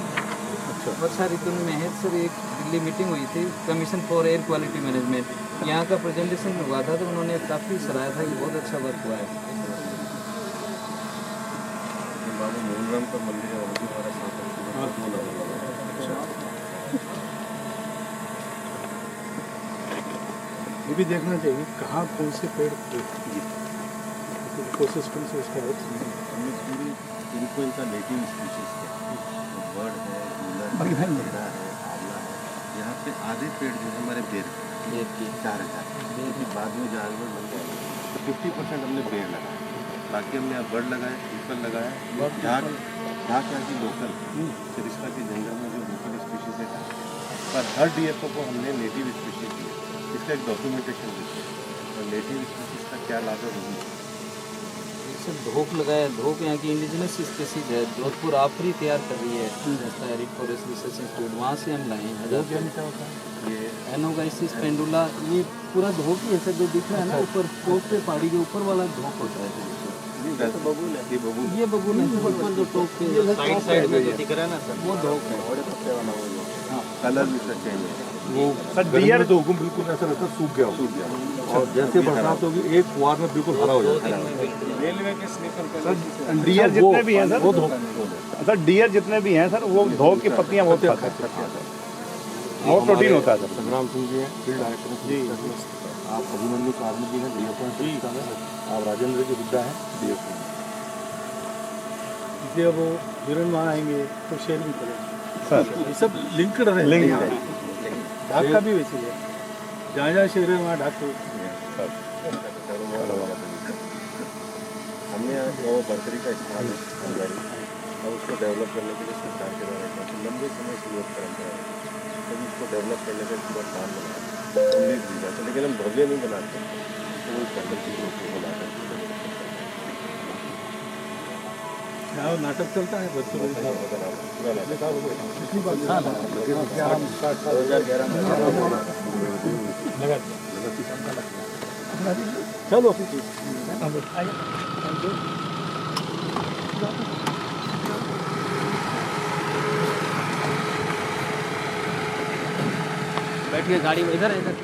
वर्षा ऋतु में है सर एक दिल्ली मीटिंग हुई थी commission for air quality management यहाँ का प्रेजेंटेशन हुआ था तो उन्होंने काफ़ी सराहा था कि बहुत अच्छा वर्क हुआ है। बाबा मोहन प्रोग्राम पर मंदिर है, वो भी हमारा 7 अक्टूबर को लगा। ये भी देखना चाहिए कहाँ कौन से पेड़ कोशिश कौन से उसका हमने पूरी इनको इनका नेटिव स्पीशीज है, बर्ड है, गूलर है, केरा है, आंवला है। यहाँ पे आधे पेड़ जो है हमारे बेर के 4000, क्योंकि बाद में जानवर मिल जाएंगे, तो 50% हमने पेड़ लगाए, बाकी हमने यहाँ बर्ड लगाए, पीपल लगाया, झाड़ यहाँ की लोकल सरिस्का के जंगल में जो लोकल स्पीशीज है, पर हर DFO को हमने नेटिव स्पीशीज दिया। इसका एक डॉक्यूमेंटेशन भी है, और नेटिव स्पीशीज का क्या लाभ है वो भी। सर धोक लगाया, धोक यहाँ की इंडिजिनस स्पीसीज है, जोधपुर आफरी तैयार कर रही है एरिक फॉरेस्ट रिसर्च इंस्टीट्यूट, वहाँ से हम लाए हैं। ये एनोगाइसिस पेंडुला, ये पूरा धोक ही ऐसा जो दिख रहा है ना ऊपर टॉप पे, पहाड़ी के ऊपर वाला धोक होता है। ये बबूल है, ये बबूल है, ऊपर जो टॉप पे साइड में जो दिख रहा है ना सर, वो धोक है। बड़े पत्ते वाला वो कलर भी उसका चेंज है। वो सर डियर तो हुकुम बिल्कुल ऐसा रहता है, सूख गया और जैसे बरसात होगी एक फुहार में बिल्कुल हरा हो जाता है। रेलवे के स्लीपर सर डियर जितने भी हैं सर, वो सर डियर जितने भी हैं सर, वो धोक की पत्तियां बहुत खाते हैं और प्रोटीन होता है सर। संग्राम सिंह जी हैं, फील्ड डायरेक्टर जी, आप अभिमन्यु कार्मी जी हैं, DFO हैं, आप राजेंद्र जी बुड्ढा हैं, DFO। इसलिए वो हिरण वहाँ आएंगे तो शेयर भी करेंगे सर, ये सब लिंक्ड है। ढाक का भी वैसे है, जहाँ जहाँ शेर है वहाँ ढाक को हमने वो बर्करी का स्थान है हमारी, और उसको डेवलप करने के लिए सरकार के द्वारा काफ़ी लंबे समय से योग परंपरा है, तभी उसको डेवलप करने का पूरा प्लान बनाया, उम्मीद दी जाती है, लेकिन हम भव्य नहीं बनाते, तो वो जंगल की रूप में बनाते हैं। यहाँ नाटक चलता है बच्चों को, पूरा नाटक 2011 चलो बैठिए गाड़ी में, इधर इधर